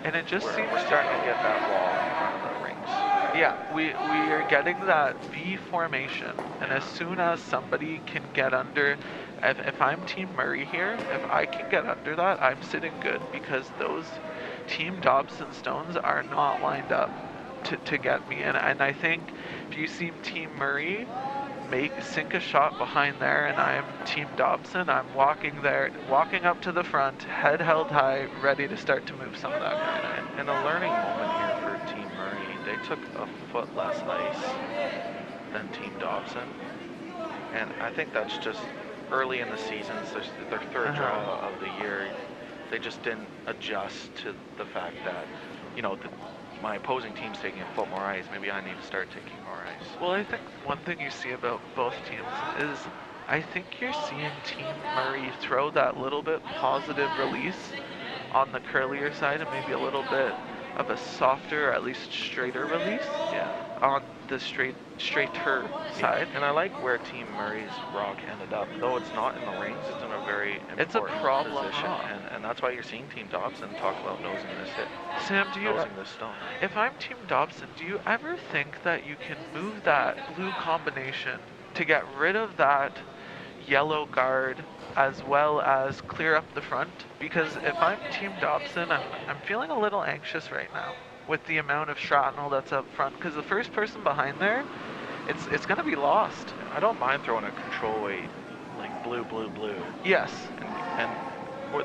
And it just seems we're starting to get that wall in front of the rings. Yeah, we are getting that V formation, and as soon as somebody can get under, if I'm Team Murray here, if I can get under that, I'm sitting good, because those Team Dobson stones are not lined up to get me in. And I think if you see Team Murray sink a shot behind there, and I'm Team Dobson, I'm walking up to the front, head held high, ready to start to move some of that ground. And a learning moment here for Team Murray. They took a foot less ice than Team Dobson, and I think that's just early in the season. So their third draw of the year. They just didn't adjust to the fact that, you know, my opposing team's taking a foot more ice, maybe I need to start taking more ice. Well, I think one thing you see about both teams is I think you're seeing Team Murray throw that little bit positive release on the curlier side, and maybe a little bit of a softer, or at least straighter release on the straighter side. And I like where Team Murray's rock ended up. Though it's not in the rings, it's in a very important problem position. And that's why you're seeing Team Dobson talk about nosing this hit. Sam, nosing this stone. If I'm Team Dobson, do you ever think that you can move that blue combination to get rid of that yellow guard as well as clear up the front? Because if I'm Team Dobson, I'm feeling a little anxious right now with the amount of shrapnel that's up front, because the first person behind there, it's going to be lost. I don't mind throwing a control weight, like blue. Yes. And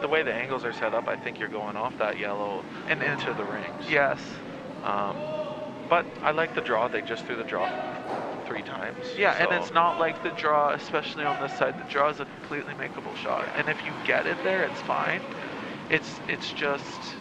the way the angles are set up, I think you're going off that yellow and into the rings. Yes. But I like the draw. They just threw the draw 3 times. Yeah, so. And it's not like the draw, especially on this side, the draw is a completely makeable shot. And if you get it there, it's fine. It's just,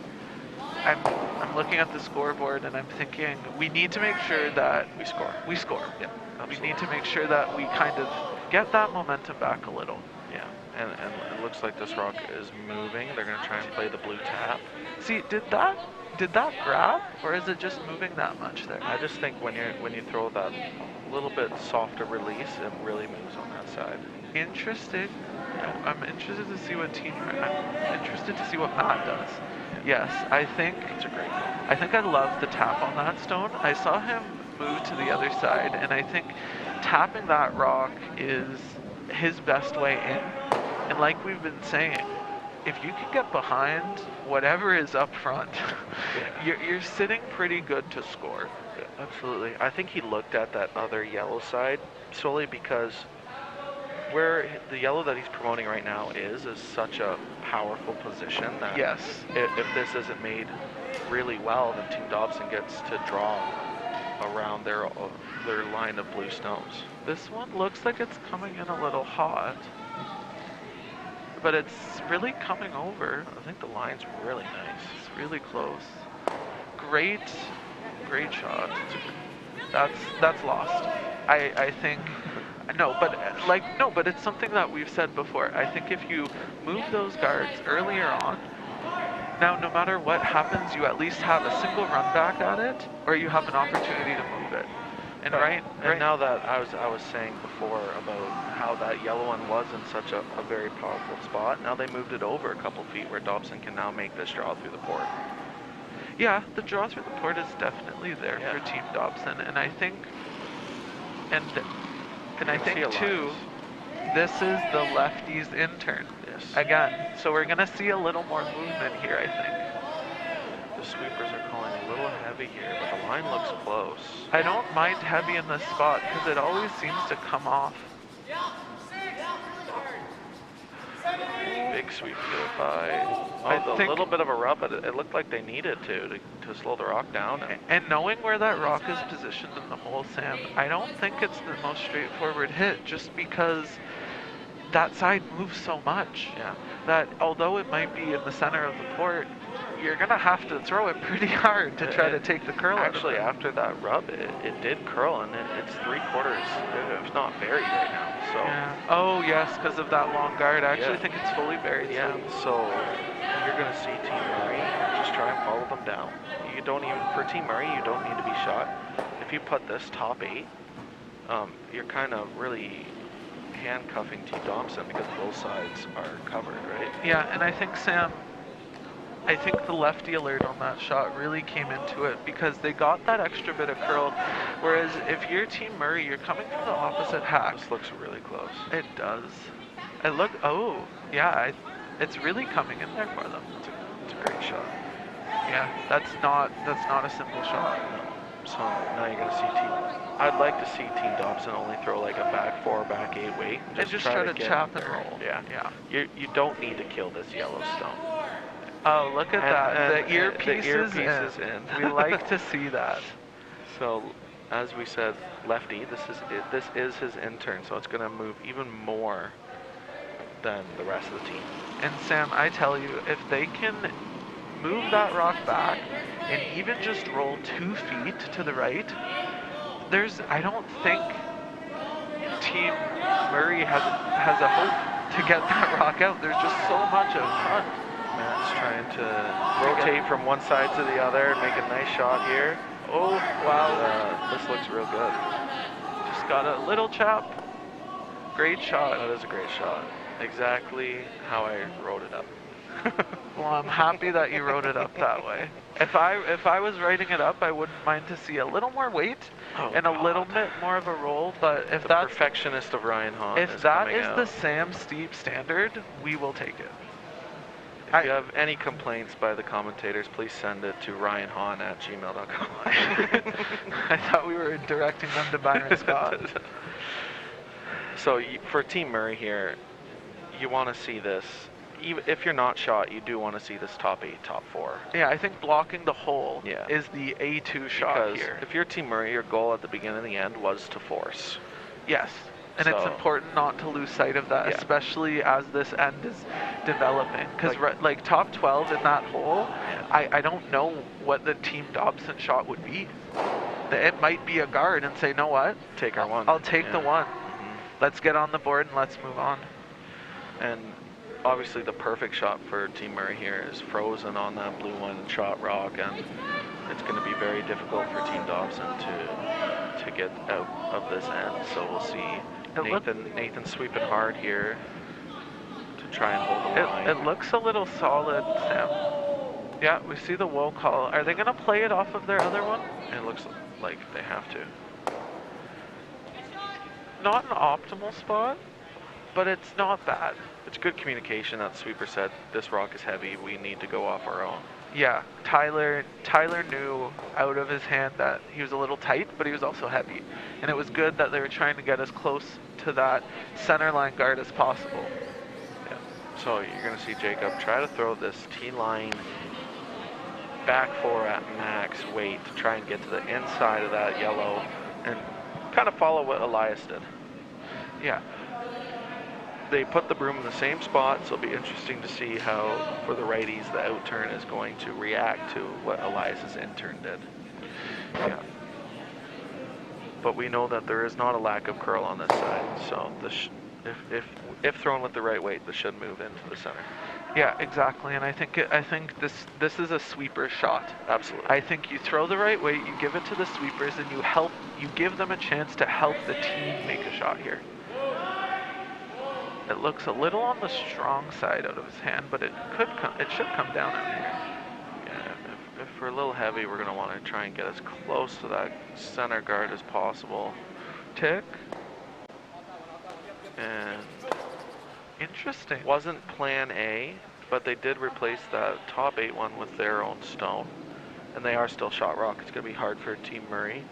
I'm looking at the scoreboard and I'm thinking we need to make sure that we score. Yeah, absolutely. We need to make sure that we kind of get that momentum back a little. Yeah, and it looks like this rock is moving. They're going to try and play the blue tap. See, did that grab, or is it just moving that much there? I just think when you throw that little bit softer release, it really moves on that side. Interesting. I'm interested to see what Matt does. Yes, I think it's a great call. I think I love the tap on that stone. I saw him move to the other side, and I think tapping that rock is his best way in. And like we've been saying, if you can get behind whatever is up front, you're sitting pretty good to score. Yeah, absolutely. I think he looked at that other yellow side solely because where the yellow that he's promoting right now is such a powerful position that yes, if this isn't made really well, then Team Dobson gets to draw around their line of blue stones. This one looks like it's coming in a little hot, but it's really coming over. I think the line's really nice. It's really close. Great shot. That's lost. I think. No, but it's something that we've said before. I think if you move those guards earlier on, now no matter what happens, you at least have a single run back at it, or you have an opportunity to move it. And right now that I was saying before about how that yellow one was in such a very powerful spot, now they moved it over a couple feet where Dobson can now make this draw through the port. Yeah, the draw through the port is definitely there for Team Dobson, and I think, and I think too, this is the lefties intern. Yes. Again, so we're gonna see a little more movement here, I think. The sweepers are calling a little heavy here, but the line looks close. I don't mind heavy in this spot because it always seems to come off. Big sweep here by a little bit of a rub, but it looked like they needed to slow the rock down. And knowing where that rock is positioned in the hole, Sam, I don't think it's the most straightforward hit, just because that side moves so much. Yeah. That although it might be in the center of the port, you're gonna have to throw it pretty hard to try to take the curl out of it. Actually, after that rub, it did curl, and it's 3/4. It's not buried right now. So. Yeah. Oh yes, because of that long guard. I actually think it's fully buried. Yeah. So you're gonna see Team Murray just try and follow them down. You don't even for Team Murray, you don't need to be shot. If you put this top 8, you're kind of really handcuffing Team Dobson because both sides are covered, right? Yeah, and I think Sam. I think the lefty alert on that shot really came into it because they got that extra bit of curl, whereas if you're Team Murray, you're coming from the opposite hack. This looks really close. It does. It's really coming in there for them. It's a great shot. Yeah, that's not a simple shot. So now you're gonna see I'd like to see Team Dobson only throw like a back 4, back 8 weight. And just try to chap and roll. Yeah. You don't need to kill this yellow stone. Oh, look at that. The earpiece is in. We like to see that. So, as we said, lefty, this is his intern, so it's going to move even more than the rest of the team. And Sam, I tell you, if they can move that rock back and even just roll 2 feet to the right, I don't think Team Murray has a hope to get that rock out. There's just so much out front. Matt's trying to rotate from one side to the other and make a nice shot here. Oh, wow. This looks real good. Just got a little chap. Great shot. That is a great shot. Exactly how I wrote it up. Well, I'm happy that you wrote it up that way. If I was writing it up, I wouldn't mind to see a little more weight and a little bit more of a roll. But if the that's perfectionist of Ryan Hahn, if that is the Sam Steep standard, we will take it. If you have any complaints by the commentators, please send it to ryanhahn@gmail.com. I thought we were directing them to Byron Scott. So for Team Murray here, you want to see this. Even if you're not shot, you do want to see this top 8, top 4. Yeah, I think blocking the hole is the A2 shot because here. If you're Team Murray, your goal at the beginning and the end was to force. Yes. And it's important not to lose sight of that, especially as this end is developing. Because like top 12 in that hole, I don't know what the Team Dobson shot would be. It might be a guard and say, know what? Take our one. I'll take the one. Let's get on the board and let's move on. And obviously the perfect shot for Team Murray here is frozen on that blue one shot rock, and it's going to be very difficult for Team Dobson to get out of this end. So we'll see Nathan sweeping hard here to try and hold the line. It looks a little solid, Sam. Yeah, we see the woe call. Are they going to play it off of their other one? It looks like they have to. Not an optimal spot, but it's not bad. It's good communication that the sweeper said, this rock is heavy, we need to go off our own. Yeah, Tyler knew out of his hand that he was a little tight, but he was also heavy. And it was good that they were trying to get as close to that center line guard as possible. Yeah. So you're going to see Jacob try to throw this T-line back four at max weight to try and get to the inside of that yellow and kind of follow what Elias did. Yeah. They put the broom in the same spot, so it'll be interesting to see how, for the righties, the outturn is going to react to what Elias's in-turn did. Yeah. But we know that there is not a lack of curl on this side, so if thrown with the right weight, this should move into the center. Yeah, exactly. And I think this is a sweeper shot. Absolutely. I think you throw the right weight, you give it to the sweepers, and you give them a chance to help the team make a shot here. It looks a little on the strong side out of his hand, but it should come down out here. Yeah, if we're a little heavy, we're going to want to try and get as close to that center guard as possible. Tick. And interesting. Wasn't plan A, but they did replace that top 8 one with their own stone. And they are still shot rock. It's going to be hard for Team Murray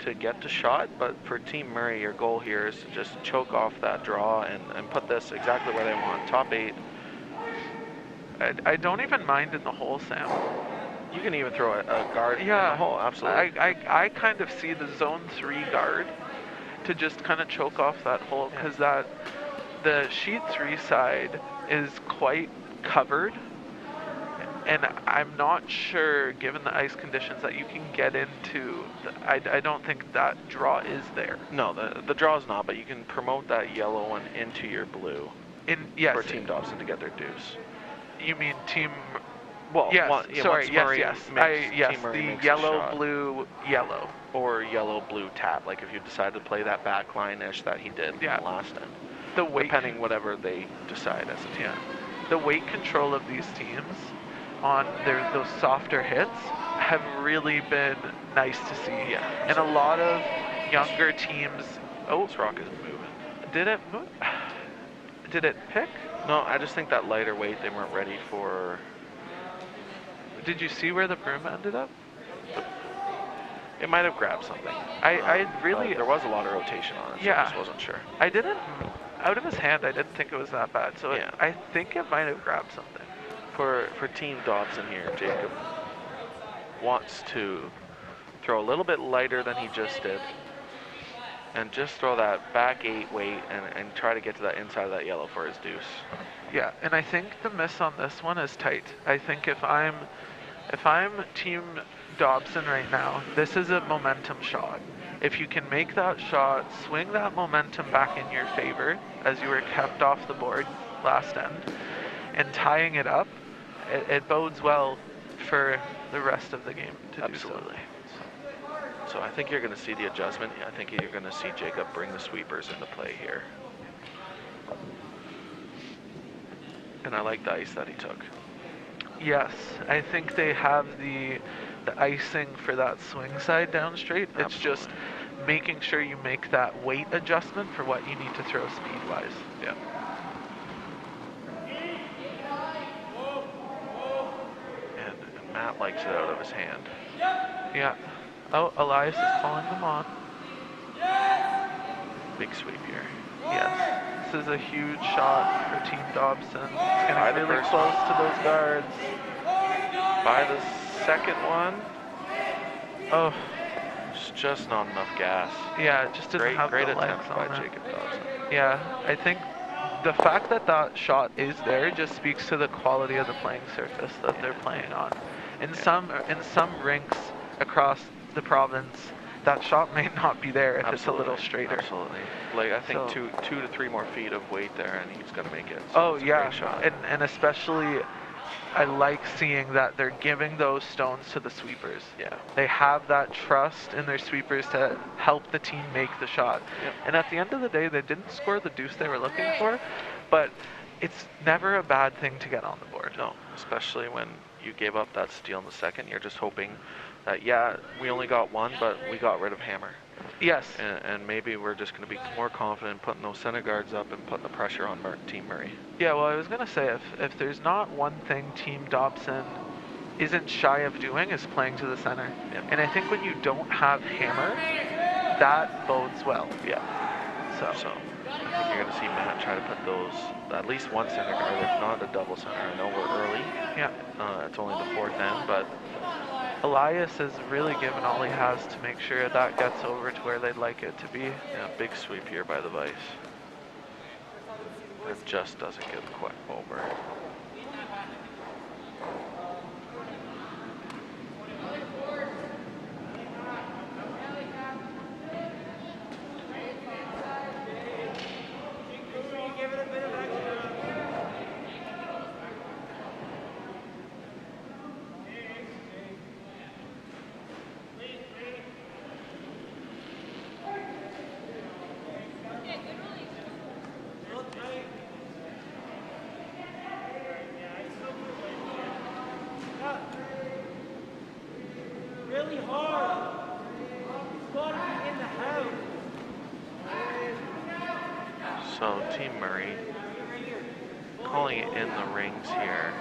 to get to shot, but for Team Murray, your goal here is to just choke off that draw and put this exactly where they want. Top 8. I don't even mind in the hole, Sam. You can even throw a guard in the hole, absolutely. I kind of see the zone 3 guard to just kind of choke off that hole, because the sheet 3 side is quite covered, and I'm not sure, given the ice conditions, that you can get into. I don't think that draw is there. No, the draw's not, but you can promote that yellow one into your blue. Yes. For Team Dobson to get their deuce. You mean Team? Well, yes. Sorry. Yes. The yellow, blue, yellow, or yellow, blue tap. Like if you decide to play that back line-ish that he did last end. The weight, depending whatever they decide as a team. Yeah. The weight control of these teams on those softer hits have really been nice to see. Yeah. And a lot of younger teams. Oh, this rock is moving. Did it move? Did it pick? No, I just think that lighter weight they weren't ready for. Did you see where the broom ended up? It might have grabbed something. I really. There was a lot of rotation on it, so I just wasn't sure. I didn't. Out of his hand, I didn't think it was that bad. So I think it might have grabbed something. For Team Dobson here, Jacob wants to throw a little bit lighter than he just did, and just throw that back 8 weight and try to get to that inside of that yellow for his deuce. Yeah, and I think the miss on this one is tight. I think if I'm Team Dobson right now, this is a momentum shot. If you can make that shot, swing that momentum back in your favor as you were kept off the board last end, and tying it up, it bodes well for the rest of the game to do so. Absolutely. So I think you're going to see the adjustment. I think you're going to see Jacob bring the sweepers into play here. And I like the ice that he took. Yes, I think they have the icing for that swing side down straight. It's Absolutely. just making sure you make that weight adjustment for what you need to throw speed-wise. Yeah. And Matt likes it out of his hand. Yeah. Oh, Elias is calling them on. Big sweep here. Yes. This is a huge shot for Team Dobson. It's getting really close to those guards. By the second one. Oh. It's just not enough gas. Yeah, it just didn't have great the legs attempt on by it. Jacob Dobson. Yeah, I think the fact that that shot is there just speaks to the quality of the playing surface that they're playing on. In some rinks across the province, that shot may not be there if it's a little straighter. Absolutely. Like I think two to 3 more feet of weight there, and he's gonna make it. So oh it's a yeah, great shot. and especially, I like seeing that they're giving those stones to the sweepers. Yeah. They have that trust in their sweepers to help the team make the shot. Yep. And at the end of the day, they didn't score the deuce they were looking for, but it's never a bad thing to get on the board. No, especially when you gave up that steal in the second. You're just hoping that, yeah, we only got one, but we got rid of Hammer. Yes. And maybe we're just going to be more confident putting those center guards up and putting the pressure on Team Murray. Yeah, well, I was going to say, if there's not one thing Team Dobson isn't shy of doing, is playing to the center. Yep. And I think when you don't have Hammer, that bodes well. Yeah. So I think you're going to see Matt try to put those, at least one center guard, if not a double center. I know we're early. Yeah. It's only the 4th end, but Elias has really given all he has to make sure that gets over to where they'd like it to be. Yeah, big sweep here by the Vice. It just doesn't get quite over. Really hard. It's got to be in the house. So Team Murray calling it in the rings here.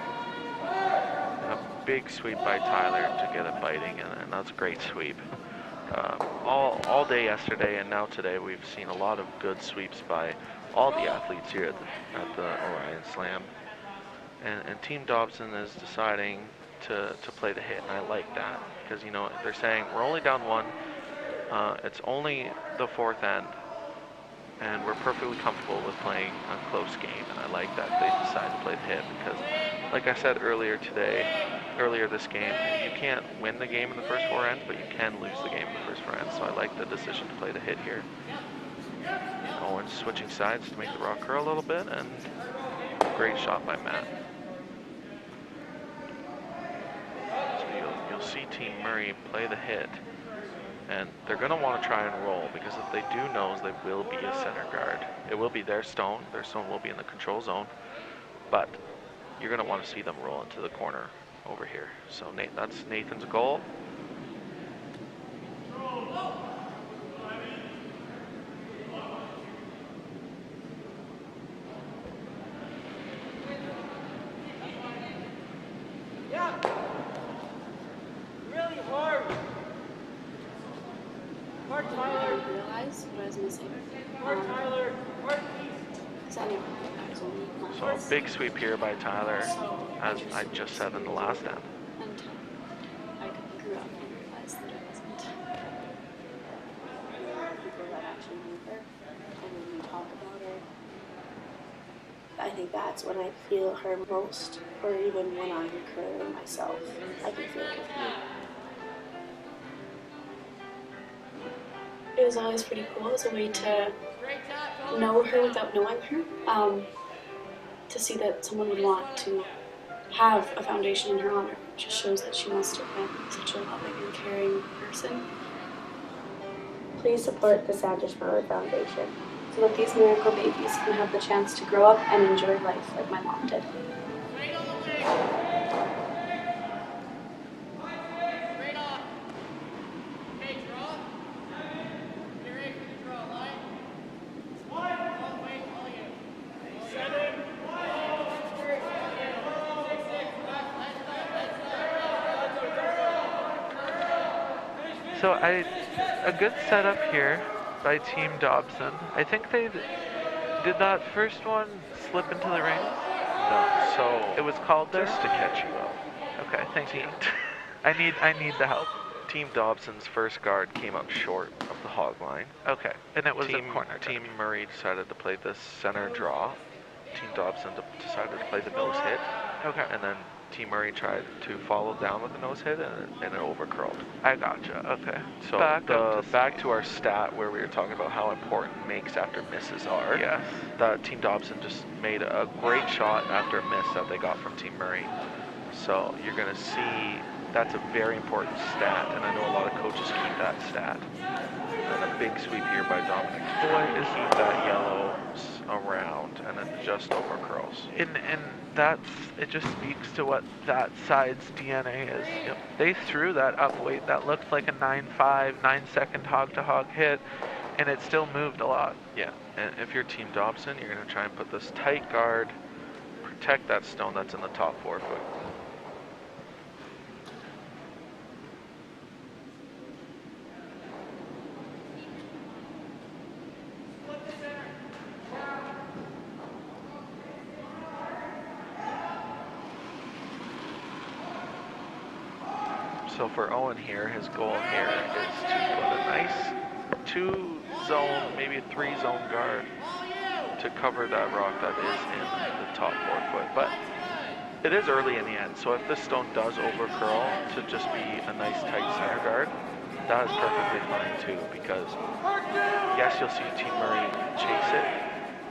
A big sweep by Tyler to get it biting, and that's a great sweep. All day yesterday and now today we've seen a lot of good sweeps by all the athletes here at the Orion Slam. And Team Dobson is deciding to play the hit, and I like that because, you know, they're saying we're only down one. It's only the fourth end, and we're perfectly comfortable with playing a close game, and I like that they decide to play the hit because, like I said earlier this game, you can't win the game in the first four ends, but you can lose the game in the first four ends, so I like the decision to play the hit here. Owen switching sides to make the raw curl a little bit, and great shot by Matt. So you'll see Team Murray play the hit, and they're going to want to try and roll, because if they do nose, they will be a center guard. It will be their stone. Their stone will be in the control zone, but you're going to want to see them roll into the corner over here. So that's Nathan's goal. Yeah. Really hard. Hard, Tyler. I realized what I was missing. Hard, Tyler. Hard, So anyway, that was only one. So a big sweep here by Tyler, as I just said in the last end. Until I grew up and realized that it wasn't. There are people that actually knew her, and when we talk about her, I think that's when I feel her most, or even when I'm curling myself, I can feel it with me. It was always pretty cool as a way to know her without knowing her. To see that someone would want to have a foundation in her honor just shows that she must have been such a loving and caring person. Please support the Sandra Schmeller Foundation so that these miracle babies can have the chance to grow up and enjoy life like my mom did. So a good setup here by Team Dobson. I think they did that first one slip into the ring. No, so It was called there. just to catch you up. Okay, thank you. I need the help. Team Dobson's first guard came up short of the hog line. Okay, and it was Team a corner. Team Murray decided to play this center draw. Team Dobson decided to play the nose hit, Okay, and then Team Murray tried to follow down with the nose hit, and it overcurled. I gotcha. Okay, So back to our stat where we were talking about how important makes after misses are. Yes. That Team Dobson just made a great shot after a miss that they got from Team Murray. So you're going to see that's a very important stat, and I know a lot of coaches keep that stat. And a big sweep here by Dominic. Boy, to keep that yellow around, and it just over curls. And it just speaks to what that side's DNA is. Yep. They threw that up weight that looked like a 9.5, 9-second hog-to-hog hit, and it still moved a lot. Yeah, and if you're Team Dobson, you're going to try and put this tight guard, protect that stone that's in the top 4 foot. So for Owen here, his goal here is to put a nice 2-zone, maybe a 3-zone guard to cover that rock that is in the top 4 foot. But it is early in the end, so if this stone does overcurl to just be a nice tight center guard, that is perfectly fine too, because yes, you'll see Team Murray chase it,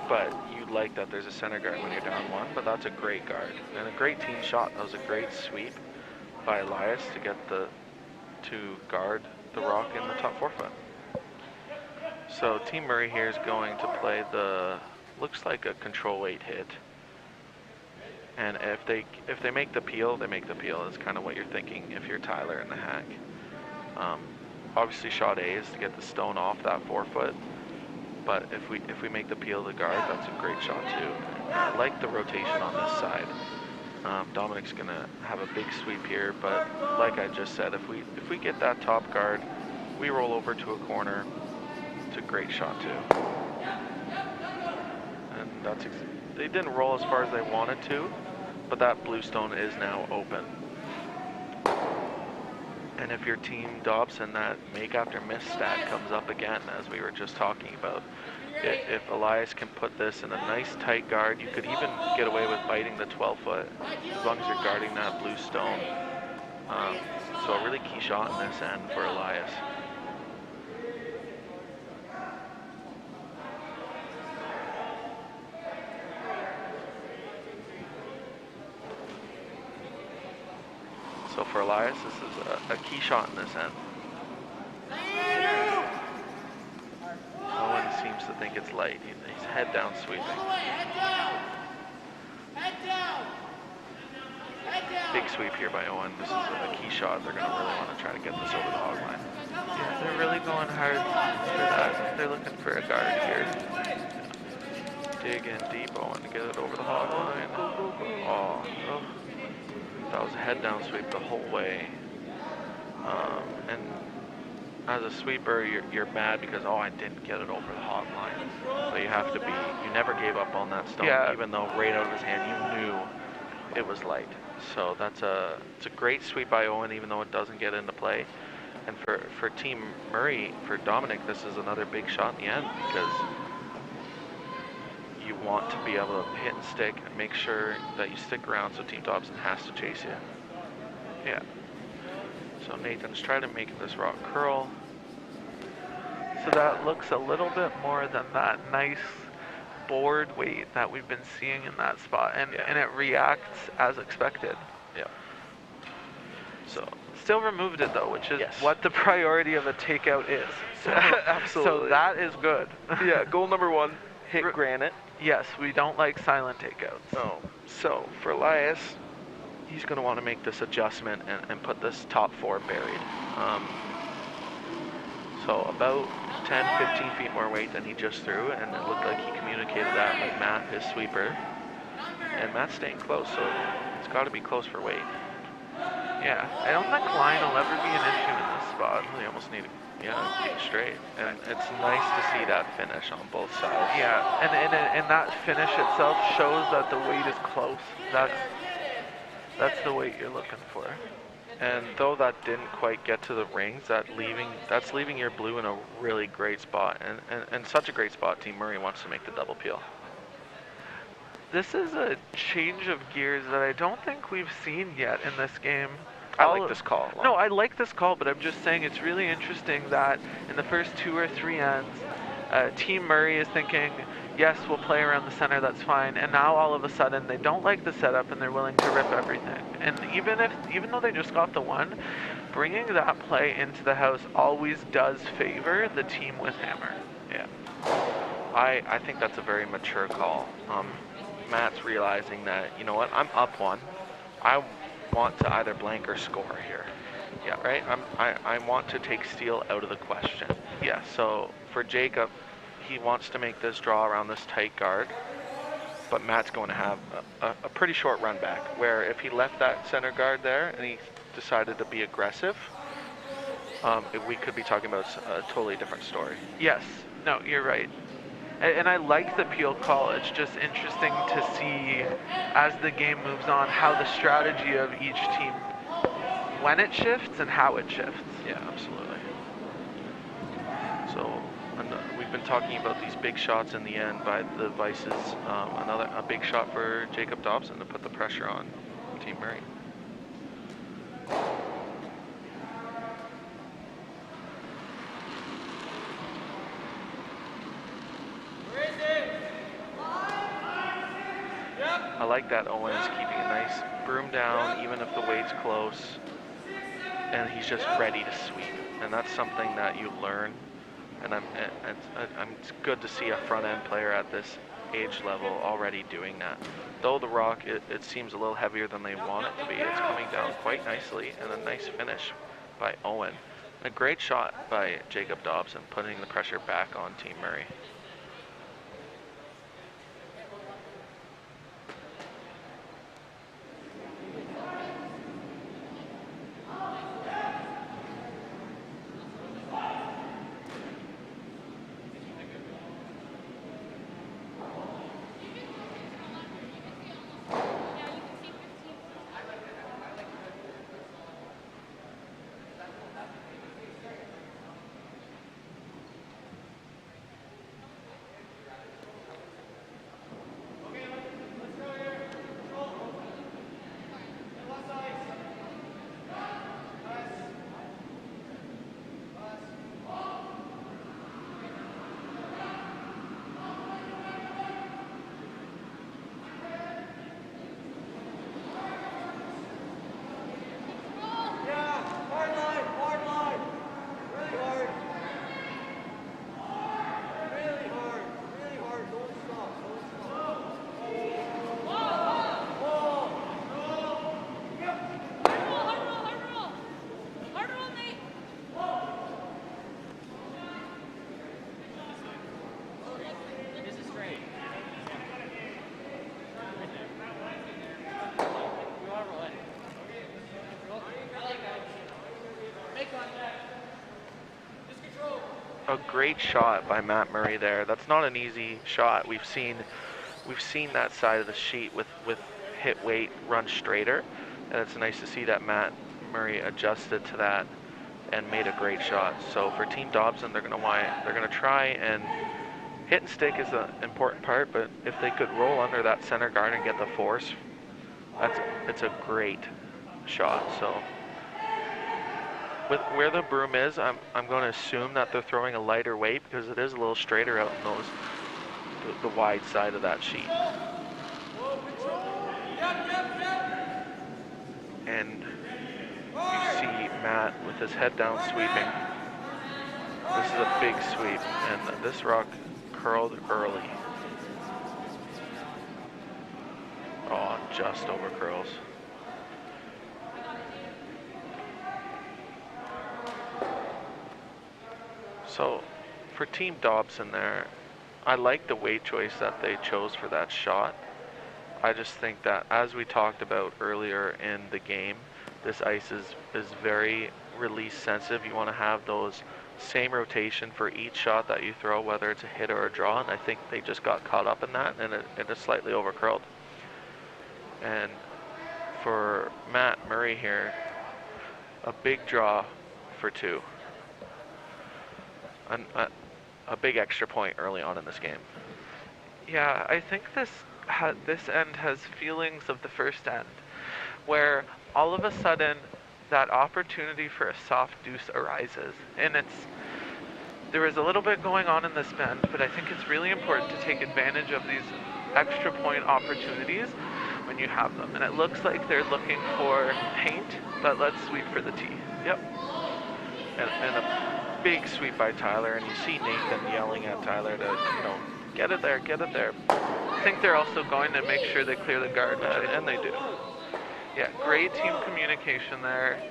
but you like that there's a center guard when you're down 1, but that's a great guard. And a great team shot. That was a great sweep by Elias to guard the rock in the top 4 foot. So Team Murray here is going to play looks like a control weight hit. And if they make the peel, they make the peel. That's kind of what you're thinking if you're Tyler and the hack. Obviously shot A is to get the stone off that 4 foot. But if we make the peel to guard, that's a great shot too. I like the rotation on this side. Dominic's gonna have a big sweep here, but like I just said, if we get that top guard, we roll over to a corner. It's a great shot too. And they didn't roll as far as they wanted to, but that blue stone is now open. And if your team Dobson, that make after miss stat comes up again, as we were just talking about. If Elias can put this in a nice tight guard, you could even get away with biting the 12 foot, as long as you're guarding that blue stone. So a really key shot in this end for Elias. So for Elias, this is a key shot in this end. Owen seems to think it's light. He's head down sweeping. Big sweep here by Owen. This is a key shot. They're going to really want to try to get this over the hog line. Yeah, they're really going hard for that. They're looking for a guard here. Dig in deep, Owen, to get it over the hog line. Oh. That was a head down sweep the whole way. And as a sweeper, you're mad because, I didn't get it over the hog line. But you never gave up on that stone, even though right out of his hand you knew it was light. So it's a great sweep by Owen, even though it doesn't get into play. And for Team Murray, for Dominic, this is another big shot in the end, because you want to be able to hit and stick and make sure that you stick around, so Team Dobson has to chase you. Yeah. So Nathan's trying to make this rock curl. So that looks a little bit more than that nice board weight that we've been seeing in that spot, and it reacts as expected. Yeah. So still removed it though, which is what the priority of a takeout is. So, absolutely. So that is good. Yeah, goal number 1, hit granite. Yes, we don't like silent takeouts. No. So for Elias, he's going to want to make this adjustment and put this top 4 buried. So about 10, 15 feet more weight than he just threw, and it looked like he communicated that with Matt, his sweeper. And Matt's staying close, so it's got to be close for weight. Yeah, I don't think line will ever be an issue in this spot. You almost need to keep straight. And it's nice to see that finish on both sides. Yeah, and that finish itself shows that the weight is close. That's the weight you're looking for. And though that didn't quite get to the rings, that's leaving your blue in a really great spot, and such a great spot. Team Murray wants to make the double peel. This is a change of gears that I don't think we've seen yet in this game. I like this call. No, I like this call, but I'm just saying it's really interesting that in the first 2 or 3 ends, Team Murray is thinking, yes, we'll play around the center, that's fine. And now all of a sudden they don't like the setup and they're willing to rip everything. And even though they just got the 1, bringing that play into the house always does favor the team with hammer. Yeah. I think that's a very mature call. Matt's realizing that, you know what, I'm up 1. I want to either blank or score here. Yeah, right? I want to take steal out of the question. Yeah, so for Jacob, he wants to make this draw around this tight guard, but Matt's going to have a pretty short run back, where if he left that center guard there and he decided to be aggressive, we could be talking about a totally different story. Yes, no, you're right. And I like the peel call. It's just interesting to see, as the game moves on, how the strategy of each team when it shifts and how it shifts. Yeah, absolutely. So we've been talking about these big shots in the end by the Vices. A big shot for Jacob Dobson to put the pressure on Team Murray. I like that Owen is keeping a nice broom down, even if the weight's close, and he's just ready to sweep. And that's something that you learn. And it's good to see a front end player at this age level already doing that. Though the rock, it seems a little heavier than they want it to be, it's coming down quite nicely, and a nice finish by Owen. A great shot by Jacob Dobson, putting the pressure back on Team Murray. A great shot by Matt Murray there. That's not an easy shot. We've seen that side of the sheet with hit weight run straighter, and it's nice to see that Matt Murray adjusted to that and made a great shot. So for Team Dobson, they're gonna try and hit and stick is the important part, but if they could roll under that center guard and get the force, it's a great shot. So with where the broom is, I'm going to assume that they're throwing a lighter weight because it is a little straighter out in the wide side of that sheet. And you see Matt with his head down sweeping. This is a big sweep, and this rock curled early. Oh, just over curls. So for Team Dobson there, I like the weight choice that they chose for that shot. I just think that, as we talked about earlier in the game, this ice is very release sensitive. You want to have those same rotation for each shot that you throw, whether it's a hit or a draw, and I think they just got caught up in that, and it is slightly over curled. And for Matt Murray here, a big draw for two. A big extra point early on in this game. Yeah, I think this end has feelings of the first end, where all of a sudden that opportunity for a soft deuce arises, and there is a little bit going on in this bend, but I think it's really important to take advantage of these extra point opportunities when you have them. And it looks like they're looking for paint, but let's sweep for the tee. Yep. And a big sweep by Tyler, and you see Nathan yelling at Tyler to, get it there, get it there. I think they're also going to make sure they clear the guard, And they do. Yeah, great team communication there.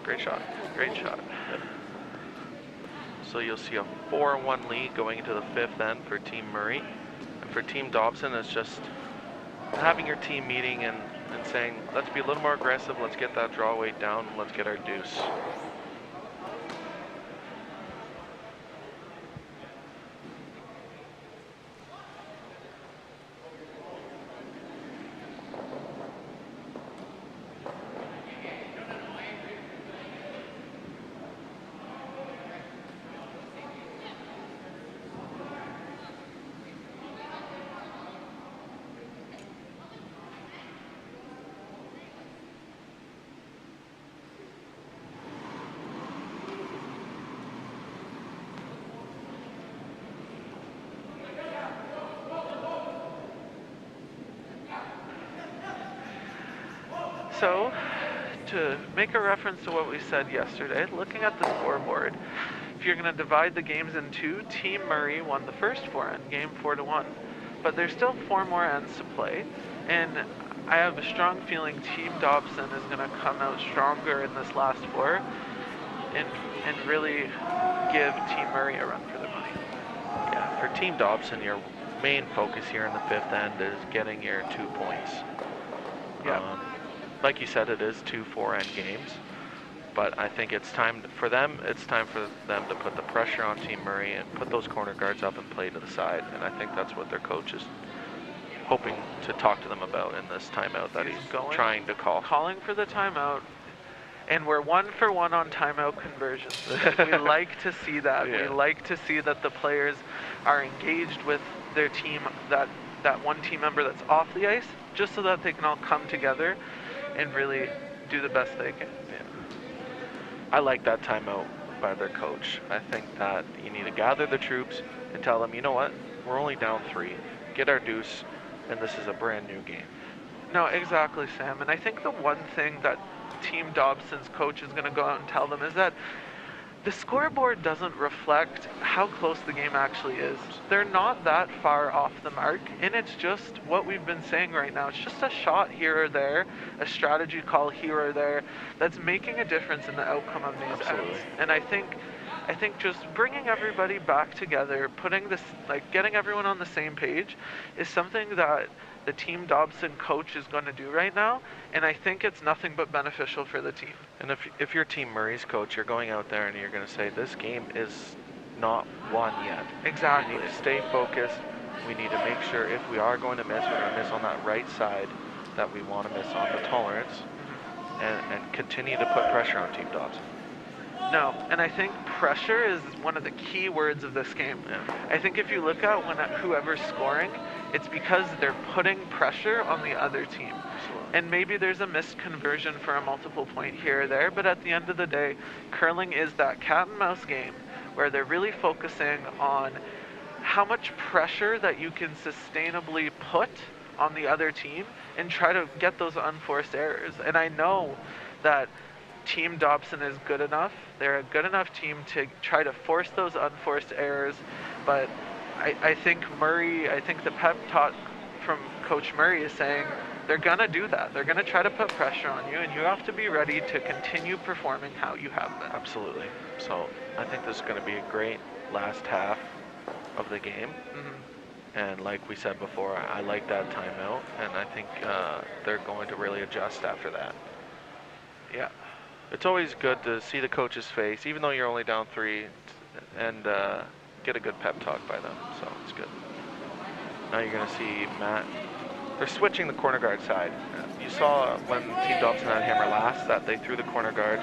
Great shot. Great shot. Yep. So you'll see a 4-1 lead going into the fifth end for Team Murray. And for Team Dobson, it's just having your team meeting and saying, let's be a little more aggressive, let's get that draw weight down, and let's get our deuce. So, to make a reference to what we said yesterday, looking at the scoreboard, if you're going to divide the games in two, Team Murray won the first 4 end game 4-1. But there's still 4 more ends to play, and I have a strong feeling Team Dobson is going to come out stronger in this last 4 and really give Team Murray a run for their money. Yeah, for Team Dobson, your main focus here in the 5th end is getting your 2 points. Yeah. Like you said, it is 2 4-end games, but I think it's time for them to put the pressure on Team Murray and put those corner guards up and play to the side, and I think that's what their coach is hoping to talk to them about in this timeout that he's trying to call. Calling for the timeout, and we're 1 for 1 on timeout conversions. We like to see that. Yeah. We like to see that the players are engaged with their team, that one team member that's off the ice, just so that they can all come together and really do the best they can. Yeah. I like that timeout by their coach. I think that you need to gather the troops and tell them, you know what, we're only down 3. Get our deuce, and this is a brand new game. No, exactly, Sam. And I think the one thing that Team Dobson's coach is going to go out and tell them is that the scoreboard doesn't reflect how close the game actually is. They're not that far off the mark, and it's just what we've been saying right now. It's just a shot here or there, a strategy call here or there, that's making a difference in the outcome of these ends. And I think just bringing everybody back together, getting everyone on the same page is something that the Team Dobson coach is going to do right now, and I think it's nothing but beneficial for the team. And if you're Team Murray's coach, you're going out there and you're going to say, this game is not won yet. Exactly. We need to stay focused. We need to make sure if we are going to miss, we're going to miss on that right side that we want to miss on the tolerance, and continue to put pressure on Team Dobson. No, and I think pressure is one of the key words of this game. Yeah. I think if you look at whoever's scoring, it's because they're putting pressure on the other team. Absolutely. And maybe there's a missed conversion for a multiple point here or there, but at the end of the day, curling is that cat and mouse game where they're really focusing on how much pressure that you can sustainably put on the other team and try to get those unforced errors. And I know that Team Dobson is good enough. They're a good enough team to try to force those unforced errors, but I think the pep talk from Coach Murray is saying they're going to do that. They're going to try to put pressure on you, and you have to be ready to continue performing how you have been. Absolutely. So I think this is going to be a great last half of the game. Mm-hmm. And like we said before, I like that timeout, and I think they're going to really adjust after that. Yeah. It's always good to see the coach's face, even though you're only down 3, and get a good pep talk by them. So it's good. Now you're going to see Matt. They're switching the corner guard side. You saw when Team Dobson had hammer last that they threw the corner guard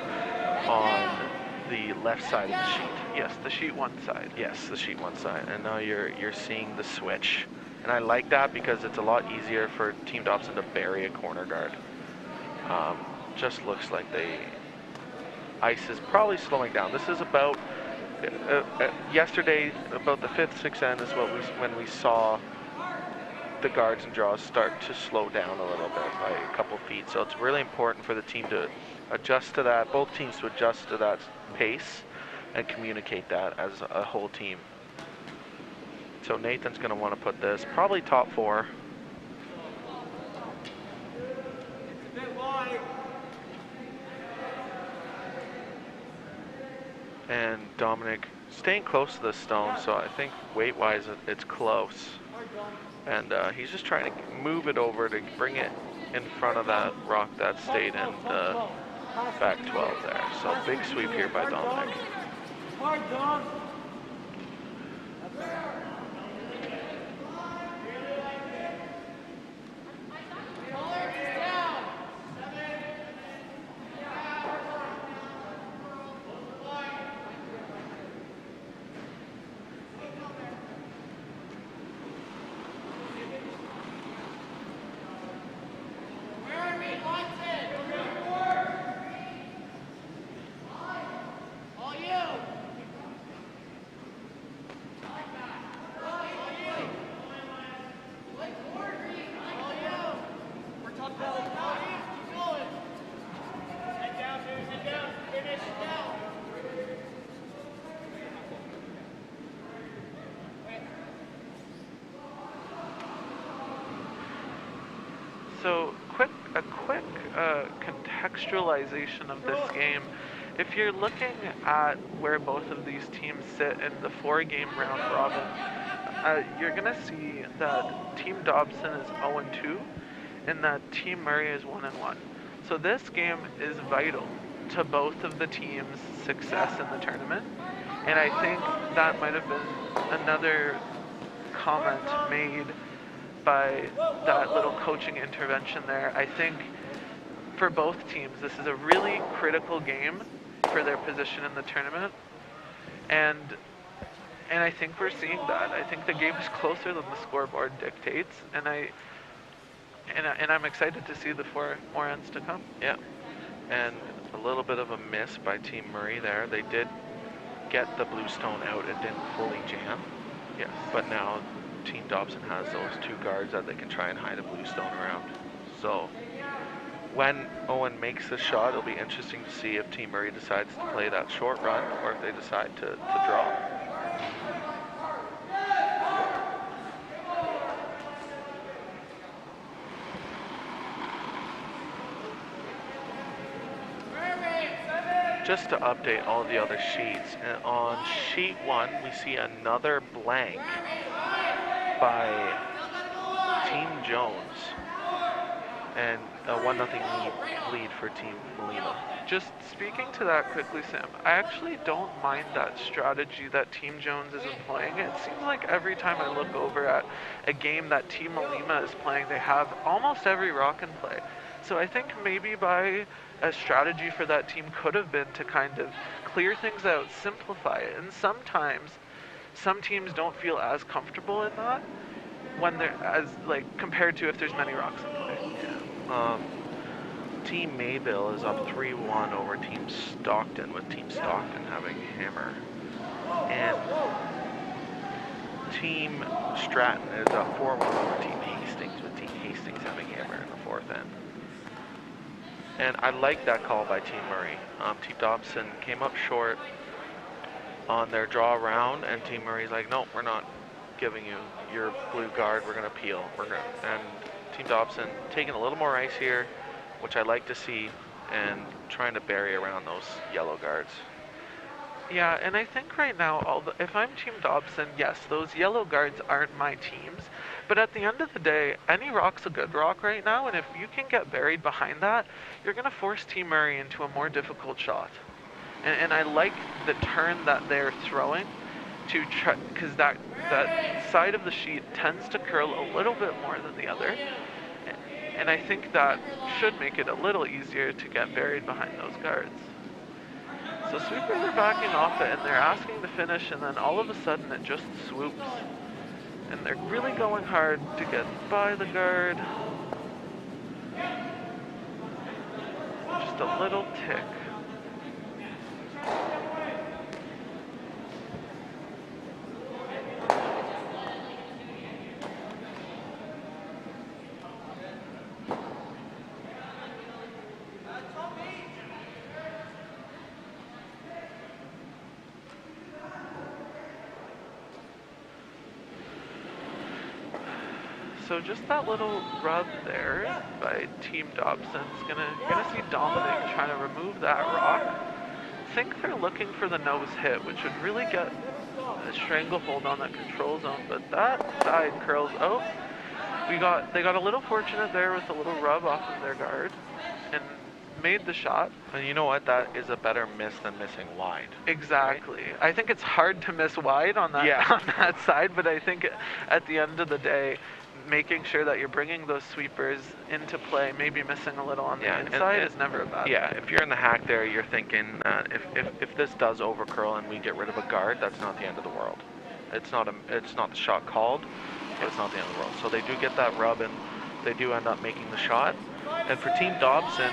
on the left side of the sheet. Yes, the sheet 1 side. Yes, the sheet 1 side. And now you're seeing the switch. And I like that because it's a lot easier for Team Dobson to bury a corner guard. Just looks like ice is probably slowing down. This is about yesterday, about the 5th, 6th end is when we saw the guards and draws start to slow down a little bit by a couple feet. So it's really important for the team to adjust to that, both teams to adjust to that pace and communicate that as a whole team. So Nathan's going to want to put this probably top 4. It's a bit wide. And Dominic staying close to the stone, so I think weight-wise it's close. And he's just trying to move it over to bring it in front of that rock that stayed in the back 12 there. So big sweep here by Dominic. Hard, Dom. So a quick contextualization of this game. If you're looking at where both of these teams sit in the 4-game round robin, you're gonna see that Team Dobson is 0-2, and that Team Murray is 1-1. So this game is vital to both of the teams' success in the tournament, and I think that might have been another comment made by that little coaching intervention there. I think for both teams, this is a really critical game for their position in the tournament, and I think we're seeing that. I think the game is closer than the scoreboard dictates, and I'm excited to see the 4 more ends to come. Yeah, and a little bit of a miss by Team Murray there. They did get the blue stone out. It didn't fully jam. Yes. But now Team Dobson has those 2 guards that they can try and hide a blue stone around. So when Owen makes the shot, it'll be interesting to see if Team Murray decides to play that short run or if they decide to draw. Just to update all the other sheets, and on sheet 1 we see another blank by Team Jones and a 1-0 lead for Team Malima. Just speaking to that quickly, Sam, I actually don't mind that strategy that Team Jones is employing. It seems like every time I look over at a game that Team Malima is playing, they have almost every rock in play. So I think maybe by a strategy for that team could have been to kind of clear things out, simplify it. And sometimes some teams don't feel as comfortable in that when they're compared to if there's many rocks in play. Yeah. Team Mayville is up 3-1 over Team Stockton, with Team Stockton having hammer. And Team Stratton is up 4-1 over Team Hastings, with Team Hastings having hammer in the 4th end. And I like that call by Team Murray. Team Dobson came up short on their draw round, and Team Murray's like, no, we're not giving you your blue guard, we're going to peel. And Team Dobson taking a little more ice here, which I like to see, and trying to bury around those yellow guards. Yeah, and I think right now, if I'm Team Dobson, yes, those yellow guards aren't my teams. But at the end of the day, any rock's a good rock right now, and if you can get buried behind that, you're going to force Team Murray into a more difficult shot. And I like the turn that they're throwing to try, because that side of the sheet tends to curl a little bit more than the other. And I think that should make it a little easier to get buried behind those guards. So sweepers are backing off it, and they're asking to finish, and then all of a sudden it just swoops. And they're really going hard to get by the guard. Just a little tick. So just that little rub there by Team Dobson's gonna see Dominic trying to remove that rock. I think they're looking for the nose hit, which would really get a stranglehold on that control zone, but that side curls out. They got a little fortunate there with a little rub off of their guard and made the shot. And you know what? That is a better miss than missing wide. Exactly. Right? I think it's hard to miss wide on that on that side, but I think at the end of the day, making sure that you're bringing those sweepers into play, maybe missing a little on the inside, is never a bad thing. If you're in the hack there, you're thinking if this does overcurl and we get rid of a guard, that's not the end of the world. It's not the shot called, but it's not the end of the world. So they do get that rub, and they do end up making the shot. And for Team Dobson,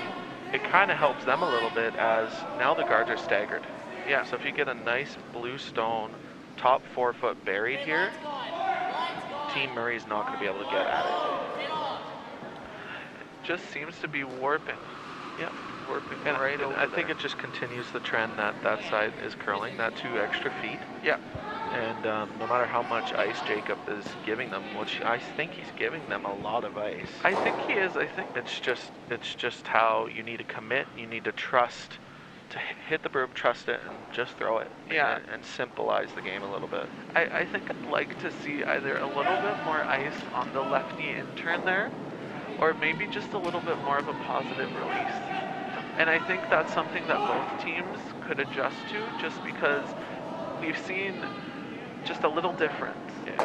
it kind of helps them a little bit, as now the guards are staggered. Yeah, so if you get a nice blue stone, top 4 foot buried here, Team Murray's not going to be able to get at it. Just seems to be warping. Yeah, warping and right over I think it just continues the trend that side is curling, that 2 extra feet. Yeah. And no matter how much ice Jacob is giving them, which I think he's giving them a lot of ice. I think he is. I think It's just how you need to commit. You need to trust, to hit the broom, trust it, and just throw it. Yeah. And simplify the game a little bit. I think I'd like to see either a little bit more ice on the left knee in turn there, or maybe just a little bit more of a positive release. And I think that's something that both teams could adjust to, just because we've seen just a little difference in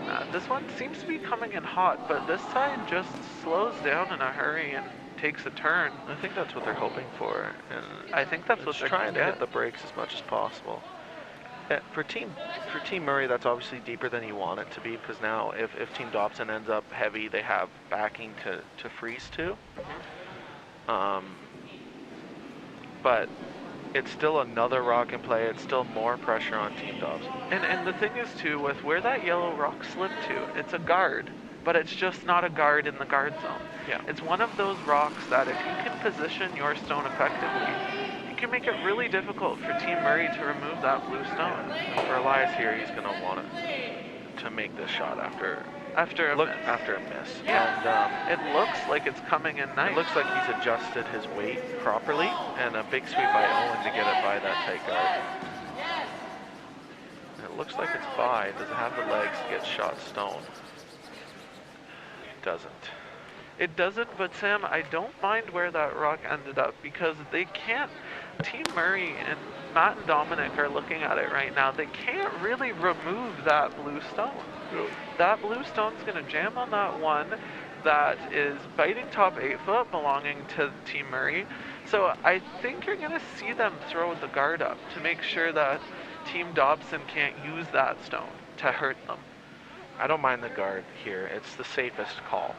that. This one seems to be coming in hot, but this side just slows down in a hurry and takes a turn. I think that's what they're hoping for, and I think that's what they're trying to gonna hit the brakes as much as possible. For Team Murray, that's obviously deeper than you want it to be, because now if Team Dobson ends up heavy, they have backing to freeze to. But it's still another rock in play. It's still more pressure on Team Dobson. And the thing is too, with where that yellow rock slipped to, it's a guard, but it's just not a guard in the guard zone. Yeah. It's one of those rocks that if you can position your stone effectively, you can make it really difficult for Team Murray to remove that blue stone. And for Elias here, he's going to want to make this shot after After a miss. after a miss. Yeah. And It looks like it's coming in nice. it looks like he's adjusted his weight properly, and a big sweep by Owen to get it by that tight guard. It looks like it's by. Does it have the legs to get shot stone? It doesn't. It doesn't, but Sam, I don't mind where that rock ended up, because they can't, Team Murray and Matt and Dominic are looking at it right now, they can't really remove that blue stone. That blue stone's going to jam on that one that is biting top 8 foot belonging to Team Murray. So I think you're going to see them throw the guard up to make sure that Team Dobson can't use that stone to hurt them. I don't mind the guard here. It's the safest call.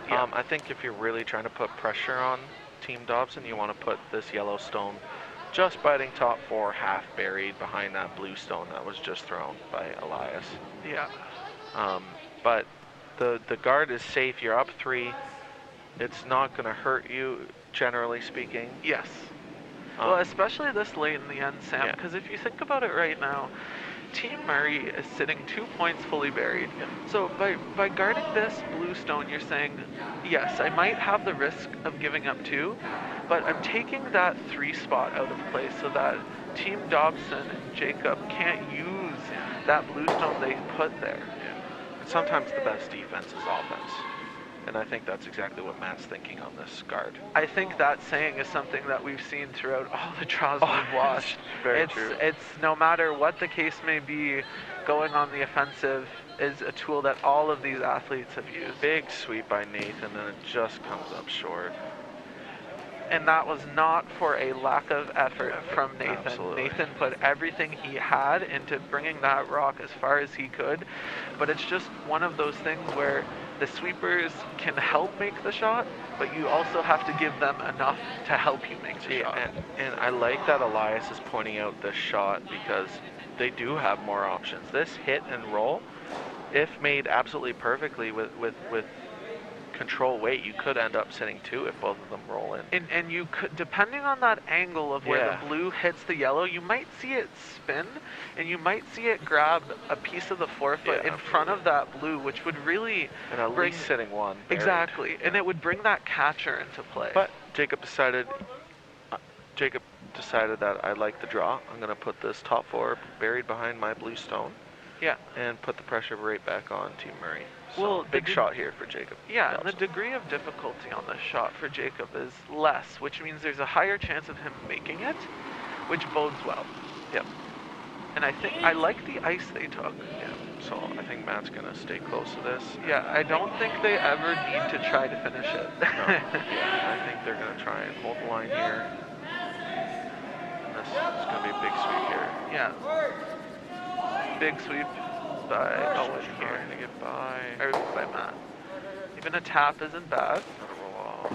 Yeah. I think if you're really trying to put pressure on Team Dobson, you want to put this yellow stone just biting top 4, half buried behind that blue stone that was just thrown by Elias. Yeah. But the guard is safe. You're up 3. It's not going to hurt you, generally speaking. Yes. Well, especially this late in the end, Sam, because if you think about it right now, Team Murray is sitting 2 points fully buried. So by guarding this blue stone, you're saying, yes, I might have the risk of giving up 2, but I'm taking that 3 spot out of play so that Team Dobson and Jacob can't use that blue stone they put there. And sometimes the best defense is offense. And I think that's exactly what Matt's thinking on this guard. I think that saying is something that we've seen throughout all the draws we've watched. Very true. It's no matter what the case may be, going on the offensive is a tool that all of these athletes have used. Big sweep by Nathan, and it just comes up short. And that was not for a lack of effort from Nathan. Absolutely. Nathan put everything he had into bringing that rock as far as he could. But it's just one of those things where the sweepers can help make the shot, but you also have to give them enough to help you make the shot. And I like that Elias is pointing out this shot, because they do have more options. This hit and roll, if made absolutely perfectly with control weight, you could end up sitting 2 if both of them roll in. And you could, depending on that angle of where Yeah. the blue hits the yellow, you might see it spin, and you might see it grab a piece of the forefoot in front of that blue, which would really And at bring, least sitting 1. buried. exactly, and it would bring that catcher into play. But Jacob decided that I like the draw. I'm going to put this top 4 buried behind my blue stone. Yeah. And put the pressure right back on Team Murray. So Well, big shot here for Jacob. Yeah, and the Dobson. degree of difficulty on this shot for Jacob is less, which means there's a higher chance of him making it, which bodes well. Yep. And I like the ice they took. Yeah. So I think Matt's going to stay close to this. Yeah, I don't think they ever need to try to finish it. No. Yeah, I think they're going to try and hold the line here. And this is going to be a big sweep here. Yeah. Big sweep by Owen here. Trying to get by. Or by Matt. Even a tap isn't bad. Another roll off.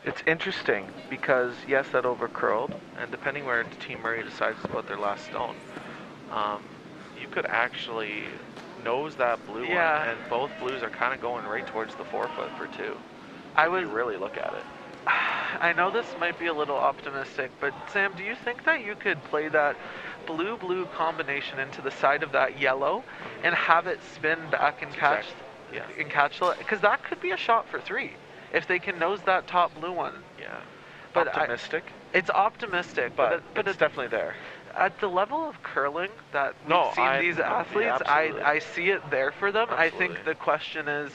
It's interesting because, yes, that overcurled. And depending where Team Murray decides to put their last stone, you could actually nose that blue one, and both blues are kind of going right towards the forefoot for 2. I If was you really look at it. I know this might be a little optimistic, but Sam, do you think that you could play that blue-blue combination into the side of that yellow and have it spin back and catch the, because that could be a shot for 3 if they can nose that top blue one. Yeah. But Optimistic? It's optimistic, but it's definitely there. At the level of curling that we've seen these athletes, I see it there for them. Absolutely. I think the question is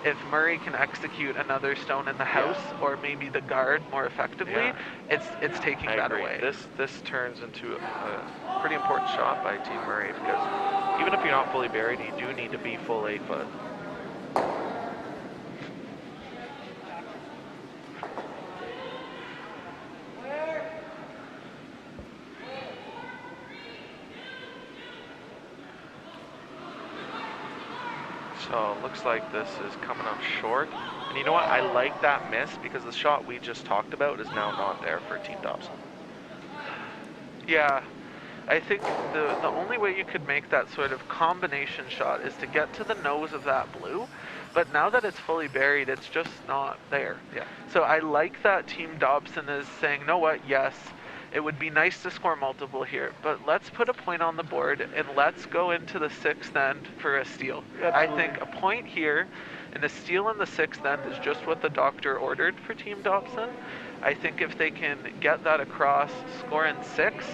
if Murray can execute another stone in the house or maybe the guard more effectively, it's taking that away. This turns into a pretty important shot by Team Murray because even if you're not fully buried, you do need to be full 8 foot. So looks like this is coming up short. And you know what? I like that miss because the shot we just talked about is now not there for Team Dobson. Yeah. I think the only way you could make that sort of combination shot is to get to the nose of that blue. But now that it's fully buried, it's just not there. Yeah. So I like that Team Dobson is saying, know what, yes, it would be nice to score multiple here, but let's put a point on the board and let's go into the 6th end for a steal. I think a point here and a steal in the 6th end is just what the doctor ordered for Team Dobson. I think if they can get that across, score in 6,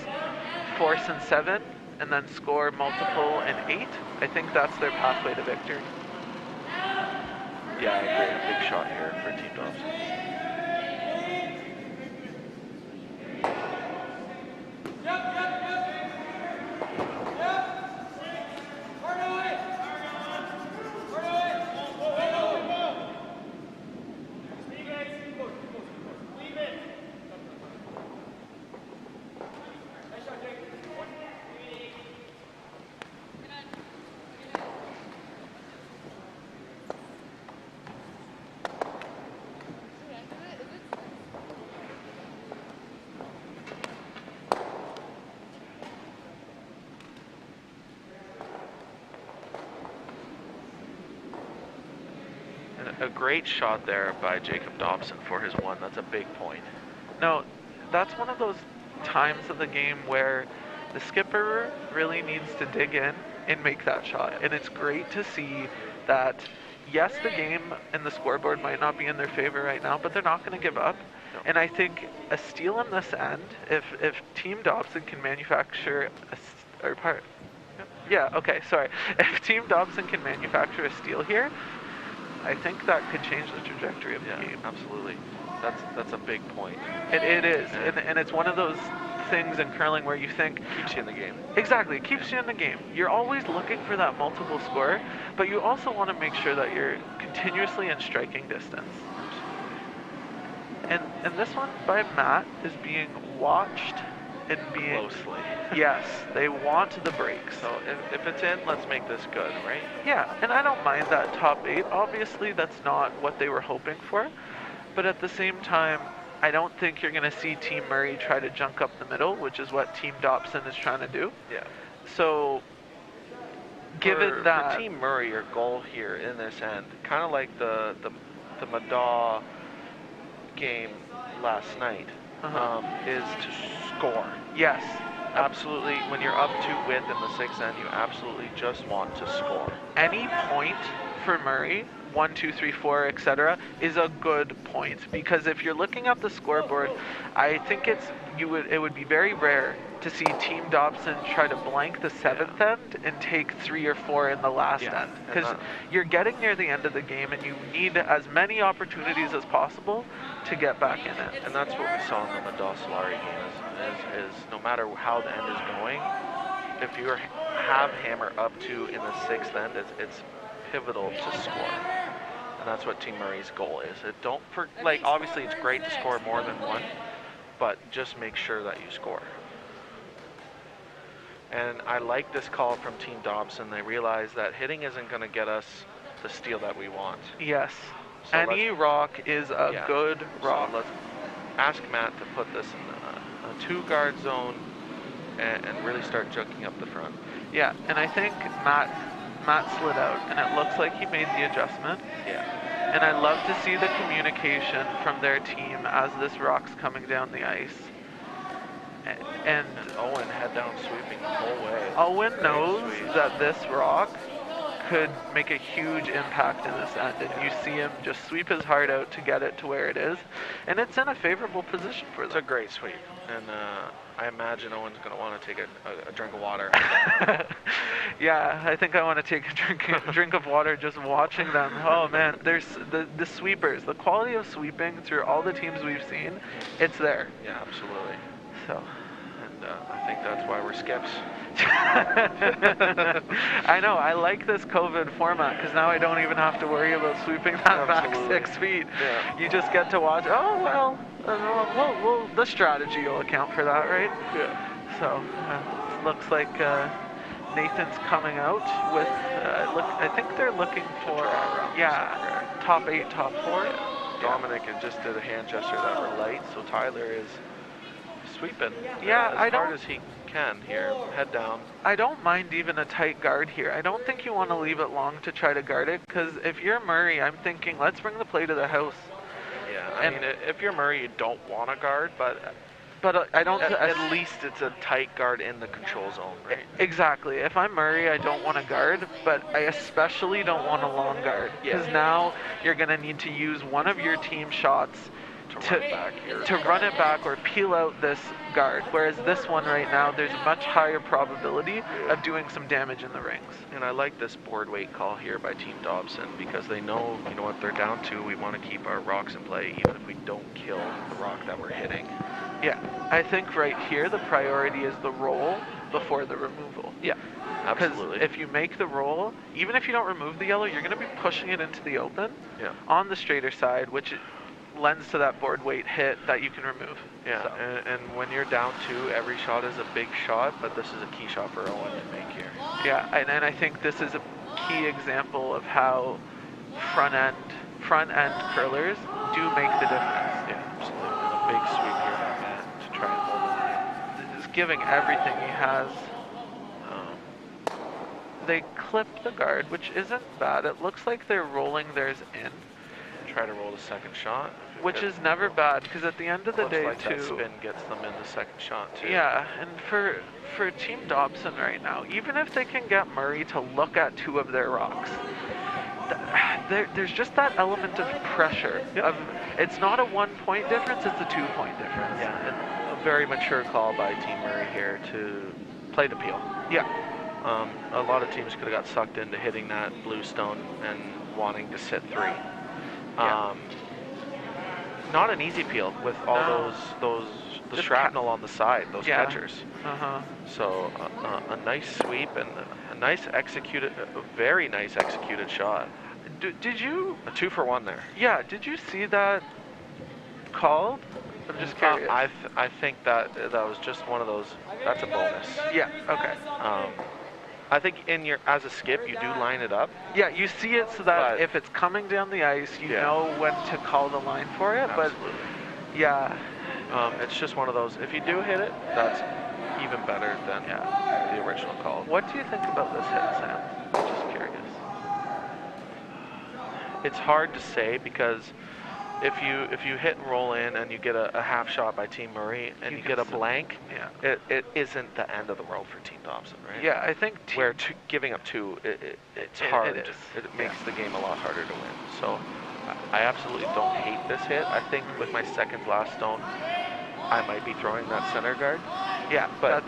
force in 7, and then score multiple in 8, I think that's their pathway to victory. Yeah, I agree. A big shot here for Team Dobson. A great shot there by Jacob Dobson for his 1. That's a big point. No, that's one of those times of the game where the skipper really needs to dig in and make that shot. And it's great to see that, yes, the game and the scoreboard might not be in their favor right now, but they're not going to give up. No. And I think a steal in this end, if Team Dobson can manufacture if Team Dobson can manufacture a steal here, I think that could change the trajectory of the game. Absolutely. That's a big point. It is, and it's one of those things in curling where you think keeps you in the game. Exactly, it keeps you in the game. You're always looking for that multiple score, but you also want to make sure that you're continuously in striking distance. And this one by Matt is being watched and being closely. Yes, they want the breaks. So if it's in, let's make this good, right? Yeah, and I don't mind that top 8. Obviously, that's not what they were hoping for, but at the same time, I don't think you're going to see Team Murray try to junk up the middle, which is what Team Dobson is trying to do. Yeah. So, given that... For Team Murray, your goal here in this end, kind of like the Madaw game last night, is to score. Yes. Absolutely. When you're up 2 width in the 6th end, you absolutely just want to score. Any point for Murray, 1, 2, 3, 4, etc., is a good point, because if you're looking at the scoreboard, I think it would be very rare to see Team Dobson try to blank the 7th end and take 3 or 4 in the last end, because you're getting near the end of the game and you need as many opportunities as possible to get back in it. And that's what we saw in the Madaw-Solari game, is no matter how the end is going, if you have hammer up 2 in the 6th end, it's pivotal to score. And that's what Team Murray's goal is. Obviously it's great to score more than 1, but just make sure that you score. And I like this call from Team Dobson. They realize that hitting isn't going to get us the steal that we want. Yes. So any rock is a good rock. So let's ask Matt to put this in a 2-guard zone and really start junking up the front. Yeah, and I think Matt slid out, and it looks like he made the adjustment. Yeah. And I love to see the communication from their team as this rock's coming down the ice. And Owen head down sweeping the whole way. Owen Very knows sweet. that this rock could make a huge impact in this end, and you see him just sweep his heart out to get it to where it is, and it's in a favorable position for It's them. a great sweep, and I imagine Owen's going to want to take a drink of water. Yeah, I think I want to take a drink of water just watching them. Oh man, there's the sweepers, the quality of sweeping through all the teams we've seen, it's there. Yeah, absolutely. So. And I think that's why we're skips. I know, I like this COVID format because now I don't even have to worry about sweeping that Absolutely. back 6 feet. Yeah. You just get to watch, oh, well, the strategy will account for that, right? Yeah. So, looks like Nathan's coming out with, I think they're looking for, top 8, top 4. Dominic just did a hand gesture that were light, so Tyler is sweeping as hard as he can here, head down. I don't mind even a tight guard here. I don't think you want to leave it long to try to guard it, because if you're Murray, I'm thinking, let's bring the play to the house. Yeah, I mean, if you're Murray, you don't want to guard, but I don't. At least it's a tight guard in the control zone, right? Exactly. If I'm Murray, I don't want to guard, but I especially don't want a long guard, because now you're going to need to use one of your team shots to run it back or peel out this guard. Whereas this one right now, there's a much higher probability of doing some damage in the rings. And I like this board weight call here by Team Dobson, because they know, you know what, they're down 2. We want to keep our rocks in play, even if we don't kill the rock that we're hitting. Yeah, I think right here the priority is the roll before the removal. Yeah, absolutely. Because if you make the roll, even if you don't remove the yellow, you're going to be pushing it into the open on the straighter side, which lends to that board weight hit that you can remove. Yeah, so. and when you're down 2, every shot is a big shot, but this is a key shot for Owen to make here. Yeah, and I think this is a key example of how front end curlers do make the difference. Yeah, absolutely. A big sweep here by Matt to try and hold the line. He's giving everything he has. They clip the guard, which isn't bad. It looks like they're rolling theirs in. Try to roll the second shot. Which is never bad, because at the end of the day, like too. That spin gets them in the second shot, too. Yeah, and for Team Dobson right now, even if they can get Murray to look at 2 of their rocks, there's just that element of pressure. Of it's not a 1-point difference, it's a 2-point difference. Yeah, and a very mature call by Team Murray here to play the peel. Yeah. A lot of teams could have got sucked into hitting that blue stone and wanting to sit 3. Not an easy peel with all the shrapnel on the side, those catchers. So a nice sweep and a very nice executed shot. Did you? A 2-for-1 there. Yeah, did you see that called? I'm just curious. I think that was just one of those, that's a bonus. Yeah, okay. I think as a skip, you do line it up. Yeah, you see it so that if it's coming down the ice, you know when to call the line for it. Absolutely. But yeah, it's just one of those. If you do hit it, that's even better than the original call. What do you think about this hit, Sam? I'm just curious. It's hard to say, because if you hit and roll in and you get a half shot by Team Murray and you get a blank, it isn't the end of the world for Team Dobson, right? Yeah, I think giving up 2, it's hard. It makes the game a lot harder to win. So I absolutely don't hate this hit. I think with my second blast stone, I might be throwing that center guard. Yeah, but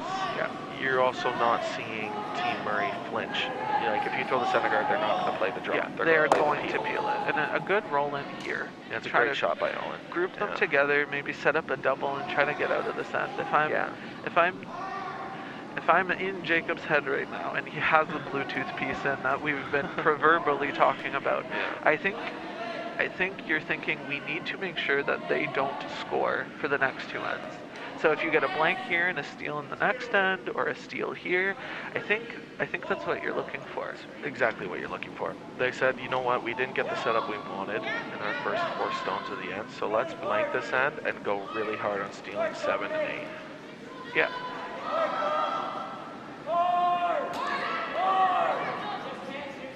you're also not seeing Team Murray flinch. Like if you throw the center guard, they're not going to play the draw. Yeah, they're going to peel it. And a good roll in here. Yeah, it's a great shot by Owen. Group them together, maybe set up a double and try to get out of this end. If I'm in Jacob's head right now and he has the Bluetooth piece in that we've been proverbially talking about, I think you're thinking we need to make sure that they don't score for the next 2 ends. So if you get a blank here and a steal in the next end, or a steal here, I think that's what you're looking for. It's exactly what you're looking for. They said, you know what, we didn't get the setup we wanted in our first 4 stones of the end, so let's blank this end and go really hard on stealing 7 and 8. Yeah.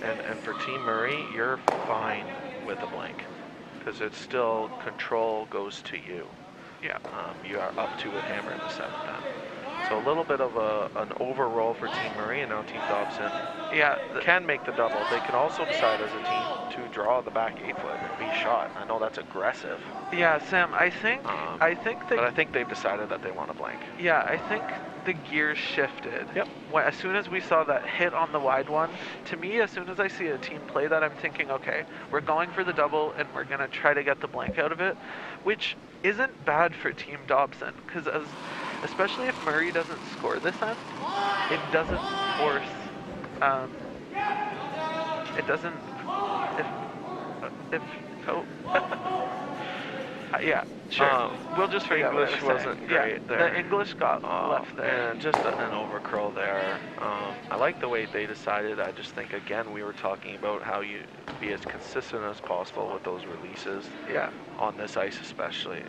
And for Team Murray, you're fine with a blank, because it's still control goes to you. Yeah. You are up 2 with hammer in the 7th then. So a little bit of an overroll for Team Murray, and now Team Dobson can make the double. They can also decide as a team to draw the back 8-foot and be shot. I know that's aggressive. Yeah, Sam, I think but I think they've decided that they want a blank. Yeah, I think the gears shifted. Yep. As soon as we saw that hit on the wide one, to me, as soon as I see a team play that, I'm thinking, okay, we're going for the double and we're going to try to get the blank out of it, which isn't bad for Team Dobson, because especially if Murray doesn't score this end, it doesn't force, it doesn't, yeah, sure. We'll just forget what I was saying. Wasn't great there. The English got left there. And just an overcurl there. I like the way they decided. I just think, again, we were talking about how you be as consistent as possible with those releases. Yeah. On this ice especially.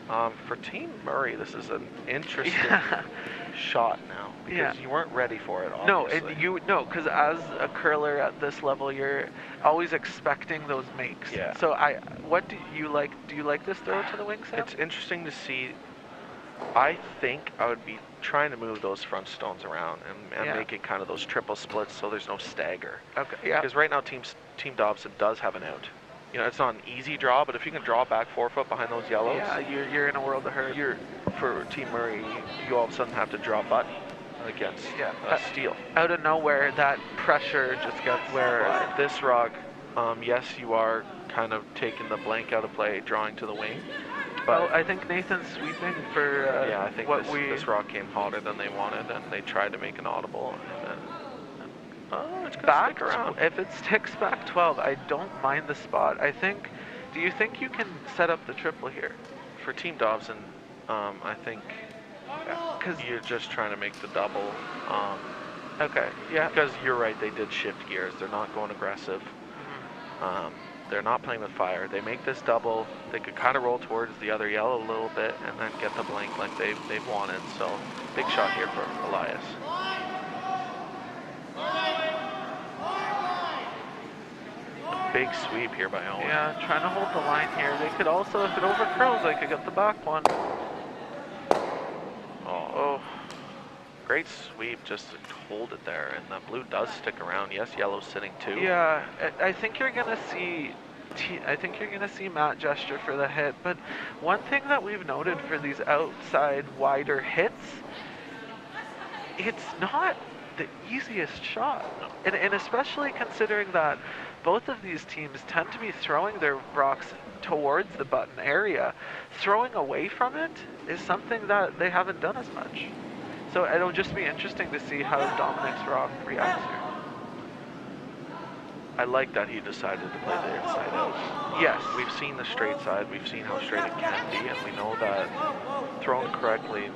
For Team Murray, this is an interesting shot now, because you weren't ready for it, obviously. Because as a curler at this level, you're always expecting those makes. Yeah. So what do you like? Do you like this throw to the wing, Sam? It's interesting to see. I think I would be trying to move those front stones around and make it kind of those triple splits so there's no stagger. Okay. Yeah. Because right now Team Dobson does have an out. You know, it's not an easy draw, but if you can draw back 4 foot behind those yellows, you're in a world of hurt. For Team Murray, you all of a sudden have to draw button against steal. Out of nowhere, that pressure just gets where applied. this rock, yes, you are kind of taking the blank out of play, drawing to the wing. But I think Nathan's sweeping for I think this rock came hotter than they wanted, and they tried to make an audible, and then it's gonna back stick around. If it sticks back 12, I don't mind the spot. Do you think you can set up the triple here? For Team Dobson, I think because you're just trying to make the double. Okay, yeah. Because you're right, they did shift gears. They're not going aggressive. They're not playing with fire. They make this double. They could kind of roll towards the other yellow a little bit and then get the blank like they've wanted. So big shot here for Elias. Big sweep here by Owen. Yeah, trying to hold the line here. They could also, if it overcurls, they could get the back one. Oh. Great sweep just to hold it there, and the blue does stick around. Yes, yellow's sitting too. Yeah, I think you're gonna see. I think you're gonna see Matt gesture for the hit. But one thing that we've noted for these outside wider hits, it's not the easiest shot, and especially considering that both of these teams tend to be throwing their rocks towards the button area. Throwing away from it is something that they haven't done as much. So it'll just be interesting to see how Dominic's rock reacts here. I like that he decided to play the inside out. Yes. We've seen the straight side, we've seen how straight it can be, and we know that thrown correctly,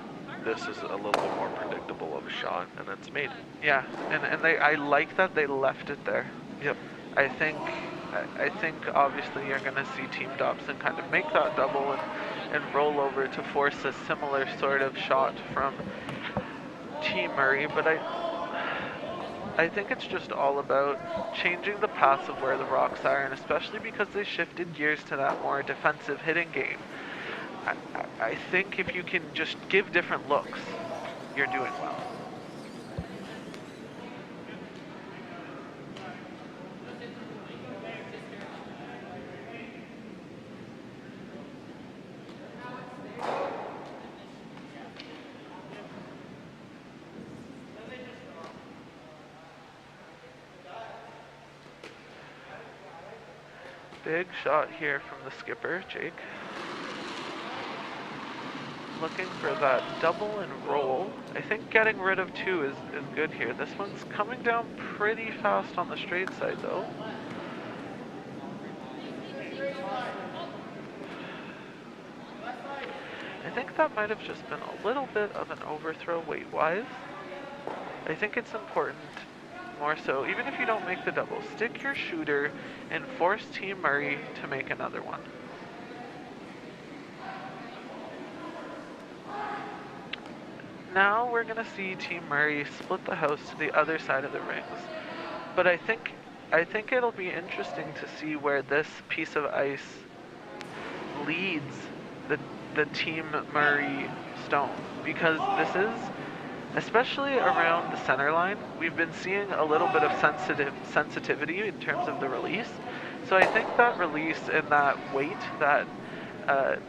this is a little bit more predictable of a shot, and it's made. Yeah, and I like that they left it there. Yep. I think obviously you're going to see Team Dobson kind of make that double and roll over to force a similar sort of shot from Team Murray, but I think it's just all about changing the paths of where the rocks are, and especially because they shifted gears to that more defensive hitting game. I think if you can just give different looks, you're doing well. Big shot here from the skipper, Jake. Looking for that double and roll. I think getting rid of 2 is good here. This one's coming down pretty fast on the straight side though. I think that might have just been a little bit of an overthrow weight-wise. I think it's important more so, even if you don't make the double, stick your shooter and force Team Murray to make another one. Now we're going to see Team Murray split the house to the other side of the rings. But I think I think it'll be interesting to see where this piece of ice leads the Team Murray stone, because this is, especially around the center line, we've been seeing a little bit of sensitivity in terms of the release. So I think that release and that weight that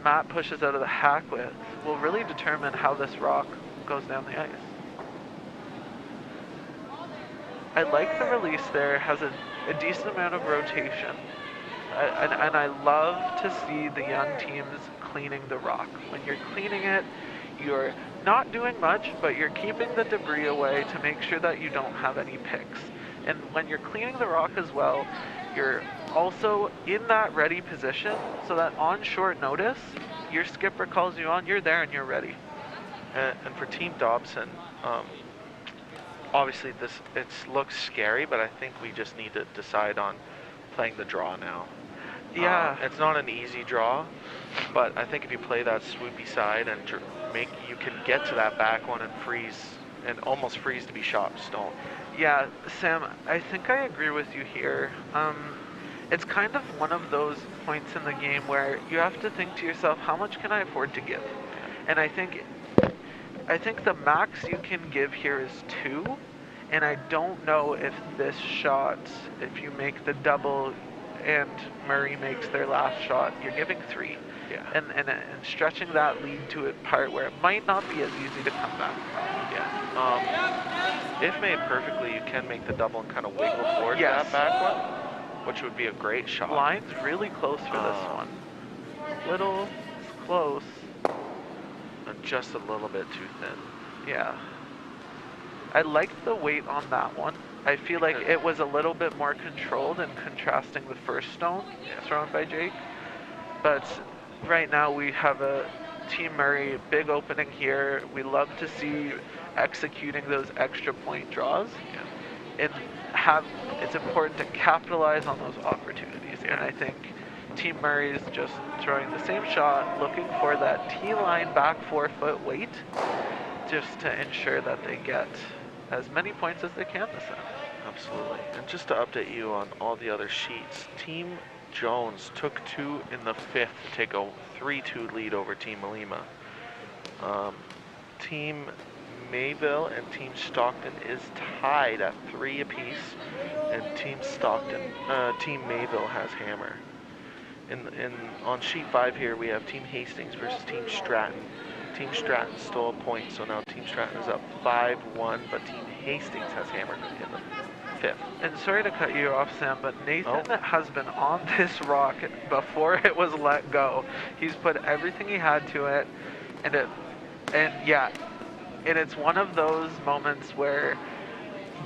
Matt pushes out of the hack with will really determine how this rock goes down the ice. I like the release there, has a decent amount of rotation. And I love to see the young teams cleaning the rock. When you're cleaning it, you're not doing much, but you're keeping the debris away to make sure that you don't have any picks. And when you're cleaning the rock as well, you're also in that ready position so that on short notice, your skipper calls you on, you're there and you're ready. And for Team Dobson, obviously it looks scary, but I think we just need to decide on playing the draw now. Yeah. It's not an easy draw, but I think if you play that swoopy side and you can get to that back one and freeze, and almost freeze to be shot stone. Yeah, Sam, I think I agree with you here. It's kind of one of those points in the game where you have to think to yourself, how much can I afford to give? And I think the max you can give here is 2, and I don't know if this shot, if you make the double and Murray makes their last shot, you're giving 3. Yeah. And stretching that lead to a part where it might not be as easy to come back from. Yeah. If made perfectly, you can make the double and kind of wiggle towards that back one, which would be a great shot. Line's really close for this one. Little close. And just a little bit too thin. Yeah. I liked the weight on that one. I feel like it was a little bit more controlled and contrasting the first stone thrown by Jake. But right now we have a Team Murray big opening here. We love to see executing those extra point draws. Yeah. And it's important to capitalize on those opportunities. Yeah. And I think Team Murray is just throwing the same shot, looking for that T-line back 4-foot weight, just to ensure that they get as many points as they can this end. Absolutely. And just to update you on all the other sheets, Team Jones took 2 in the 5th to take a 3-2 lead over Team Malima. Team Mayville and Team Stockton is tied at 3 apiece, and Team Mayville has hammer. On sheet 5 here, we have Team Hastings versus Team Stratton. Team Stratton stole a point, so now Team Stratton is up 5-1, but Team Hastings has hammered in the 5th. And sorry to cut you off, Sam, but Nathan has been on this rock before it was let go. He's put everything he had to it, and it's one of those moments where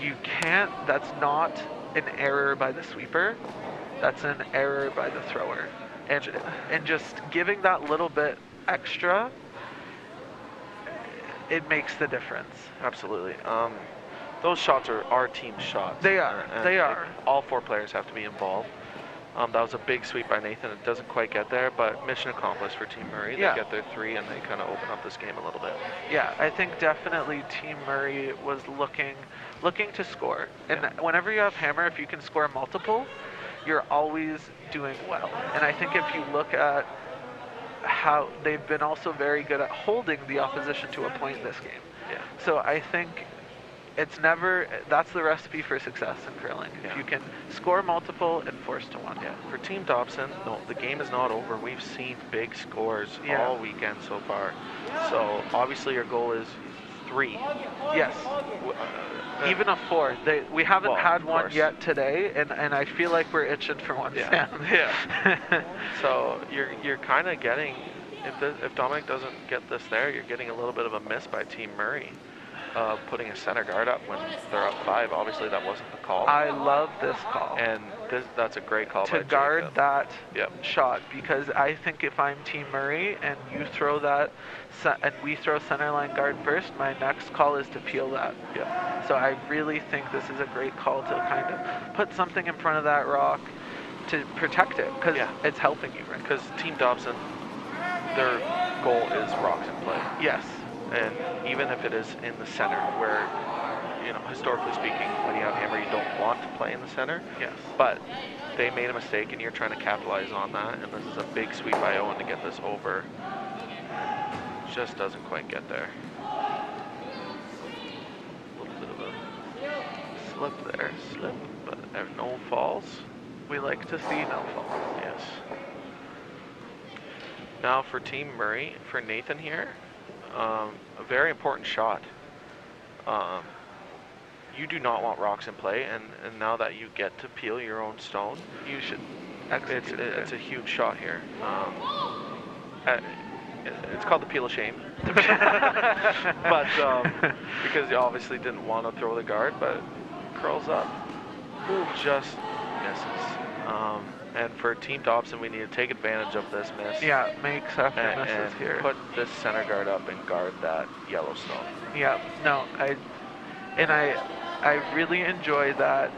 you can't, that's not an error by the sweeper, that's an error by the thrower. And just giving that little bit extra, it makes the difference. Absolutely. Those shots are our team shots. They are. They are. All 4 players have to be involved. That was a big sweep by Nathan. It doesn't quite get there, but mission accomplished for Team Murray. They get their 3 and they kind of open up this game a little bit. Yeah, I think definitely Team Murray was looking to score. And whenever you have hammer, if you can score multiple, you're always doing well. And I think if you look at how they've been also very good at holding the opposition to a point this game. Yeah. So I think that's the recipe for success in curling. If you can score multiple and force to one. Yeah. For Team Dobson, no, the game is not over. We've seen big scores all weekend so far. So obviously your goal is 3. Yes. Even a 4. We haven't had one yet today, and I feel like we're itching for one. Yeah. Yeah. So you're kind of getting, if Dominic doesn't get this there, you're getting a little bit of a miss by Team Murray. Putting a center guard up when they're up 5. Obviously, that wasn't the call. I love this call. And that's a great call by to guard Jacob. that shot, because I think if I'm Team Murray and you throw that, and we throw center line guard first, my next call is to peel that. Yeah. So I really think this is a great call to kind of put something in front of that rock to protect it, because it's helping you, right? Because Team Dobson, their goal is rocks in play. Yes. And even if it is in the center, where you know, historically speaking, when you have hammer, you don't want to play in the center. Yes. But they made a mistake, and you're trying to capitalize on that. And this is a big sweep by Owen to get this over. Just doesn't quite get there. A little bit of a slip there, but no falls. We like to see no falls. Yes. Now for Team Murray, for Nathan here, a very important shot. You do not want rocks in play, and now that you get to peel your own stone, You should execute it. it's a huge shot here. It's called the peel of shame. But because you obviously didn't want to throw the guard, but curls up, just misses. And for Team Dobson, we need to take advantage of this miss. Yeah, makes after and misses here. put this center guard up and guard that yellow stone. Yeah, no, I really enjoy that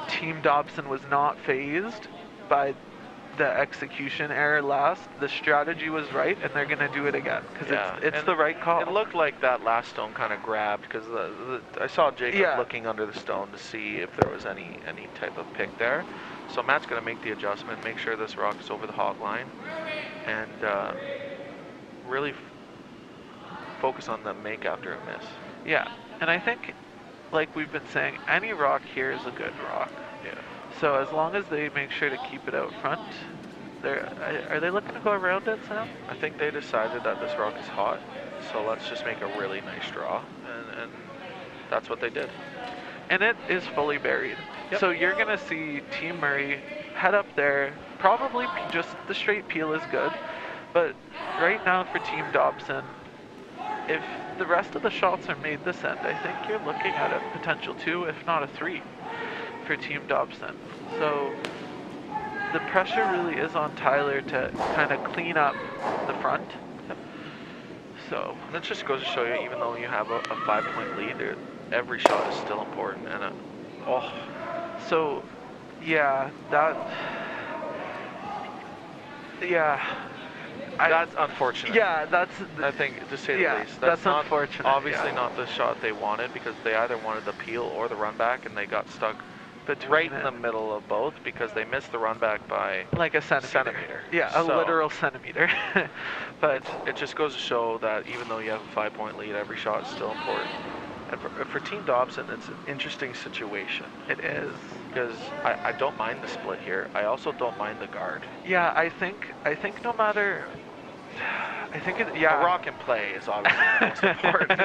Team Dobson was not phased by the execution error last. The strategy was right, and they're going to do it again because it's the right call. It looked like that last stone kind of grabbed because I saw Jacob looking under the stone to see if there was any type of pick there. So Matt's going to make the adjustment, make sure this rock is over the hog line, and really focus on the make after a miss. Yeah, and I think, like we've been saying, any rock here is a good rock. Yeah. So as long as they make sure to keep it out front, are they looking to go around it, Sam? I think they decided that this rock is hot, so let's just make a really nice draw, and that's what they did. And it is fully buried. Yep. So you're going to see Team Murray head up there. Probably just the straight peel is good. But right now for Team Dobson, if the rest of the shots are made this end, I think you're looking at a potential 2, if not a 3, for Team Dobson. So the pressure really is on Tyler to kind of clean up the front. So that just goes to show you, even though you have a 5-point lead, every shot is still important. And so yeah, that's unfortunate. Yeah, I think, to say the least. That's not, unfortunate. Obviously not the shot they wanted, because they either wanted the peel or the run back, and they got stuck right in the middle of both because they missed the run back by like a centimeter. Yeah, a literal centimeter. But it just goes to show that even though you have a 5-point lead, every shot is still important. And for Team Dobson, it's an interesting situation. It is. Because I don't mind the split here. I also don't mind the guard. Yeah, I think no matter... The rock in play is obviously the most important.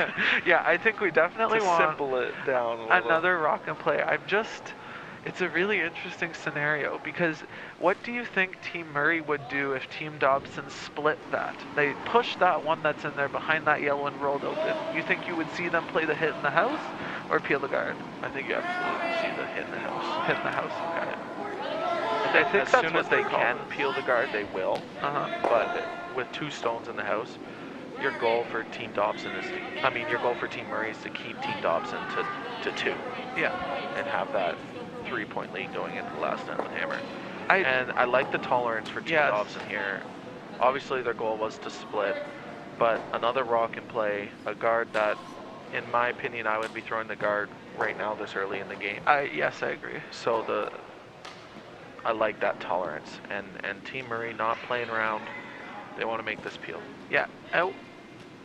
Yeah, I think we definitely want simple it down a little. Another rock in play. It's a really interesting scenario because what do you think Team Murray would do if Team Dobson split that? They push that one that's in there behind that yellow and rolled open. You think you would see them play the hit in the house or peel the guard? I think you absolutely see the hit in the house. Hit in the house, okay. I think as soon as they can peel the guard, they will. But with 2 stones in the house, your goal for Team Dobson your goal for Team Murray is to keep Team Dobson to 2. Yeah. And have that 3-point lead going into the last end with hammer. And I like the tolerance for Team Dobson here. Obviously their goal was to split, but another rock in play, a guard that, in my opinion, I would be throwing the guard right now this early in the game. Yes, I agree. So I like that tolerance, and Team Murray not playing around. They want to make this peel. Yeah.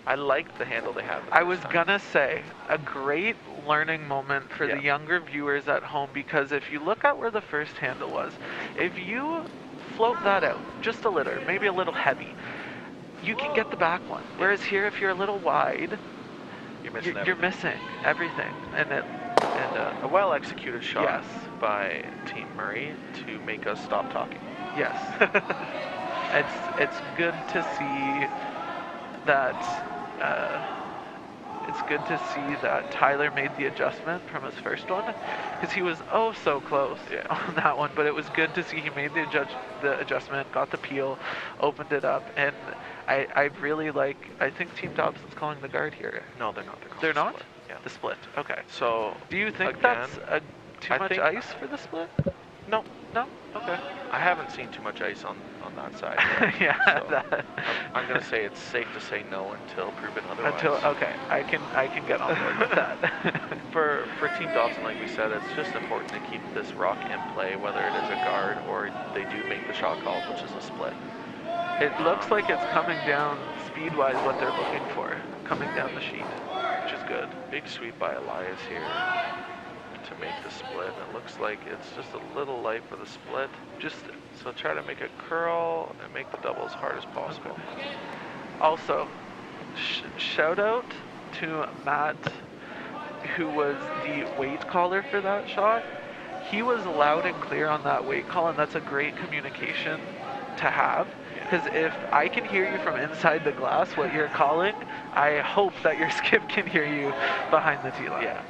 I like the handle they have. I was gonna say, a great learning moment for the younger viewers at home, because if you look at where the first handle was, if you float that out just a little, maybe a little heavy, you can get the back one. Whereas here, if you're a little wide, you're missing everything. And a well-executed shot by Team Murray to make us stop talking. Yes. It's good to see that. It's good to see that Tyler made the adjustment from his first one, because he was so close on that one. But it was good to see he made the adjustment, got the peel, opened it up, and I really like. I think Team Dobson's calling the guard here. No, they're not. They're not? Yeah. The split. Okay. So do you think again, that's too much ice for the split? No, No? Okay. I haven't seen too much ice on that side. Yeah, So that. I'm going to say it's safe to say no until proven otherwise. Okay, I can get on board with that. For Team Dobson, like we said, it's just important to keep this rock in play, whether it is a guard or they do make the shot called, which is a split. It looks like it's coming down speed-wise what they're looking for, coming down the sheet, which is good. Big sweep by Elias here to make the split. It looks like it's just a little light for the split. So try to make a curl and make the double as hard as possible. Okay. Also, shout out to Matt, who was the weight caller for that shot. He was loud and clear on that weight call, and that's a great communication to have. Because if I can hear you from inside the glass what you're calling, I hope that your skip can hear you behind the tee line. Yeah,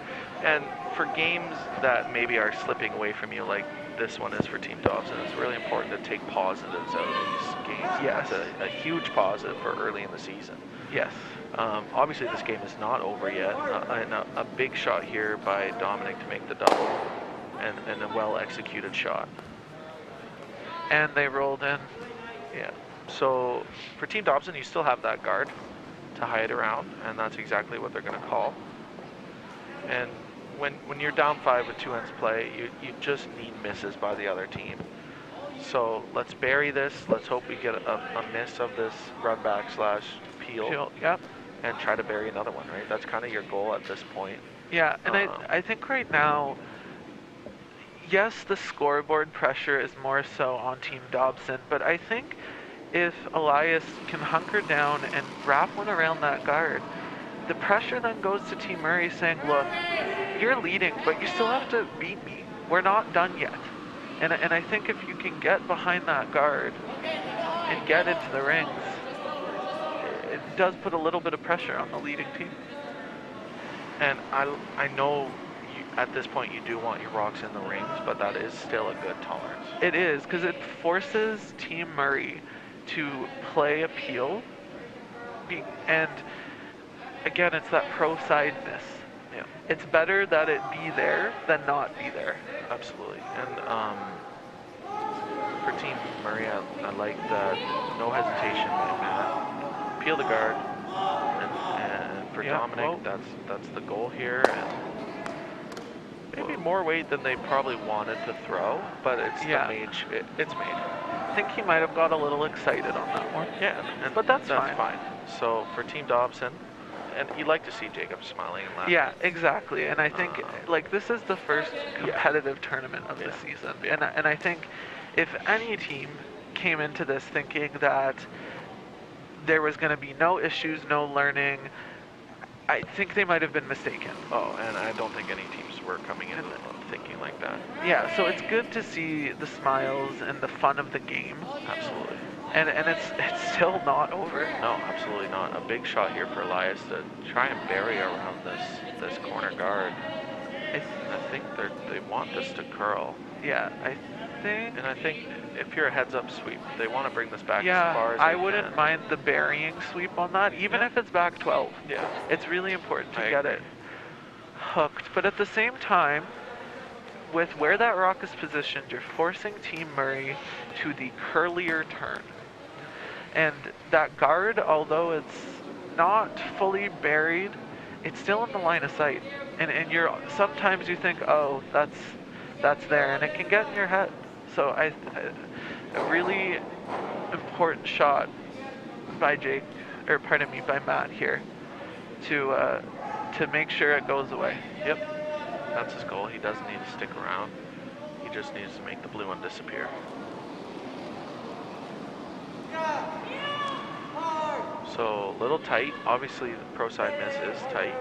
and for games that maybe are slipping away from you, like this one is for Team Dobson, it's really important to take positives out of these games. Yes. That's a huge positive for early in the season. Yes. Obviously, this game is not over yet. And a big shot here by Dominic to make the double, and a well-executed shot. And they rolled in. Yeah. So for Team Dobson, you still have that guard to hide around, and that's exactly what they're going to call. And when you're down 5 with 2 ends play, you just need misses by the other team. So let's bury this. Let's hope we get a miss of this run back / peel. Yep. And try to bury another one, right? That's kind of your goal at this point. Yeah, and I think right now, yes, the scoreboard pressure is more so on Team Dobson, but I think if Elias can hunker down and wrap one around that guard, the pressure then goes to Team Murray saying, look, you're leading, but you still have to beat me. We're not done yet. And I think if you can get behind that guard and get into the rings, it does put a little bit of pressure on the leading team. And I know at this point you do want your rocks in the rings, but that is still a good tolerance. It is, because it forces Team Murray to play appeal. And again, it's that pro side miss. Yeah. It's better that it be there than not be there. Absolutely. And for Team Murray, I like that no hesitation by Matt. Peel the guard. And for Dominic, that's the goal here. And maybe more weight than they probably wanted to throw, but it's it's made. I think he might have got a little excited on that one. Yeah, but that's fine. So for Team Dobson, and you like to see Jacob smiling and laughing. Yeah, exactly. And I think like this is the first competitive tournament of the season, and I think if any team came into this thinking that there was going to be no issues, no learning, I think they might have been mistaken. Oh, and I don't think any teams were coming in thinking like that. Yeah, so it's good to see the smiles and the fun of the game. Absolutely. And it's still not over. No, absolutely not. A big shot here for Elias to try and bury around this corner guard. I think they want this to curl. Yeah, I think if you're a heads-up sweep, they want to bring this back as far as I wouldn't mind the burying sweep on that, even if it's back 12. Yeah. It's really important to get it hooked. But at the same time, with where that rock is positioned, you're forcing Team Murray to the curlier turn. And that guard, although it's not fully buried, it's still in the line of sight. And you're sometimes you think, oh, that's there, and it can get in your head. So a really important shot by by Matt here to make sure it goes away. Yep. That's his goal. He doesn't need to stick around. He just needs to make the blue one disappear. So a little tight. Obviously, the pro side miss is tight.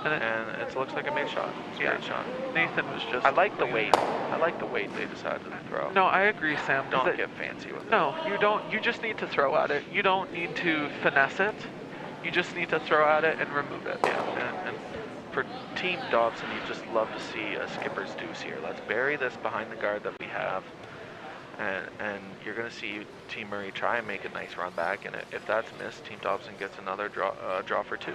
And it looks like a made shot. It's a great shot. Nathan was just... I like the weight. I like the weight they decided to throw. No, I agree, Sam. Don't get fancy with it. No, you don't. You just need to throw at it. You don't need to finesse it. You just need to throw at it and remove it. Yeah, and for Team Dobson, you just love to see a skipper's deuce here. Let's bury this behind the guard that we have. And you're going to see Team Murray try and make a nice run back. And if that's missed, Team Dobson gets another draw for 2.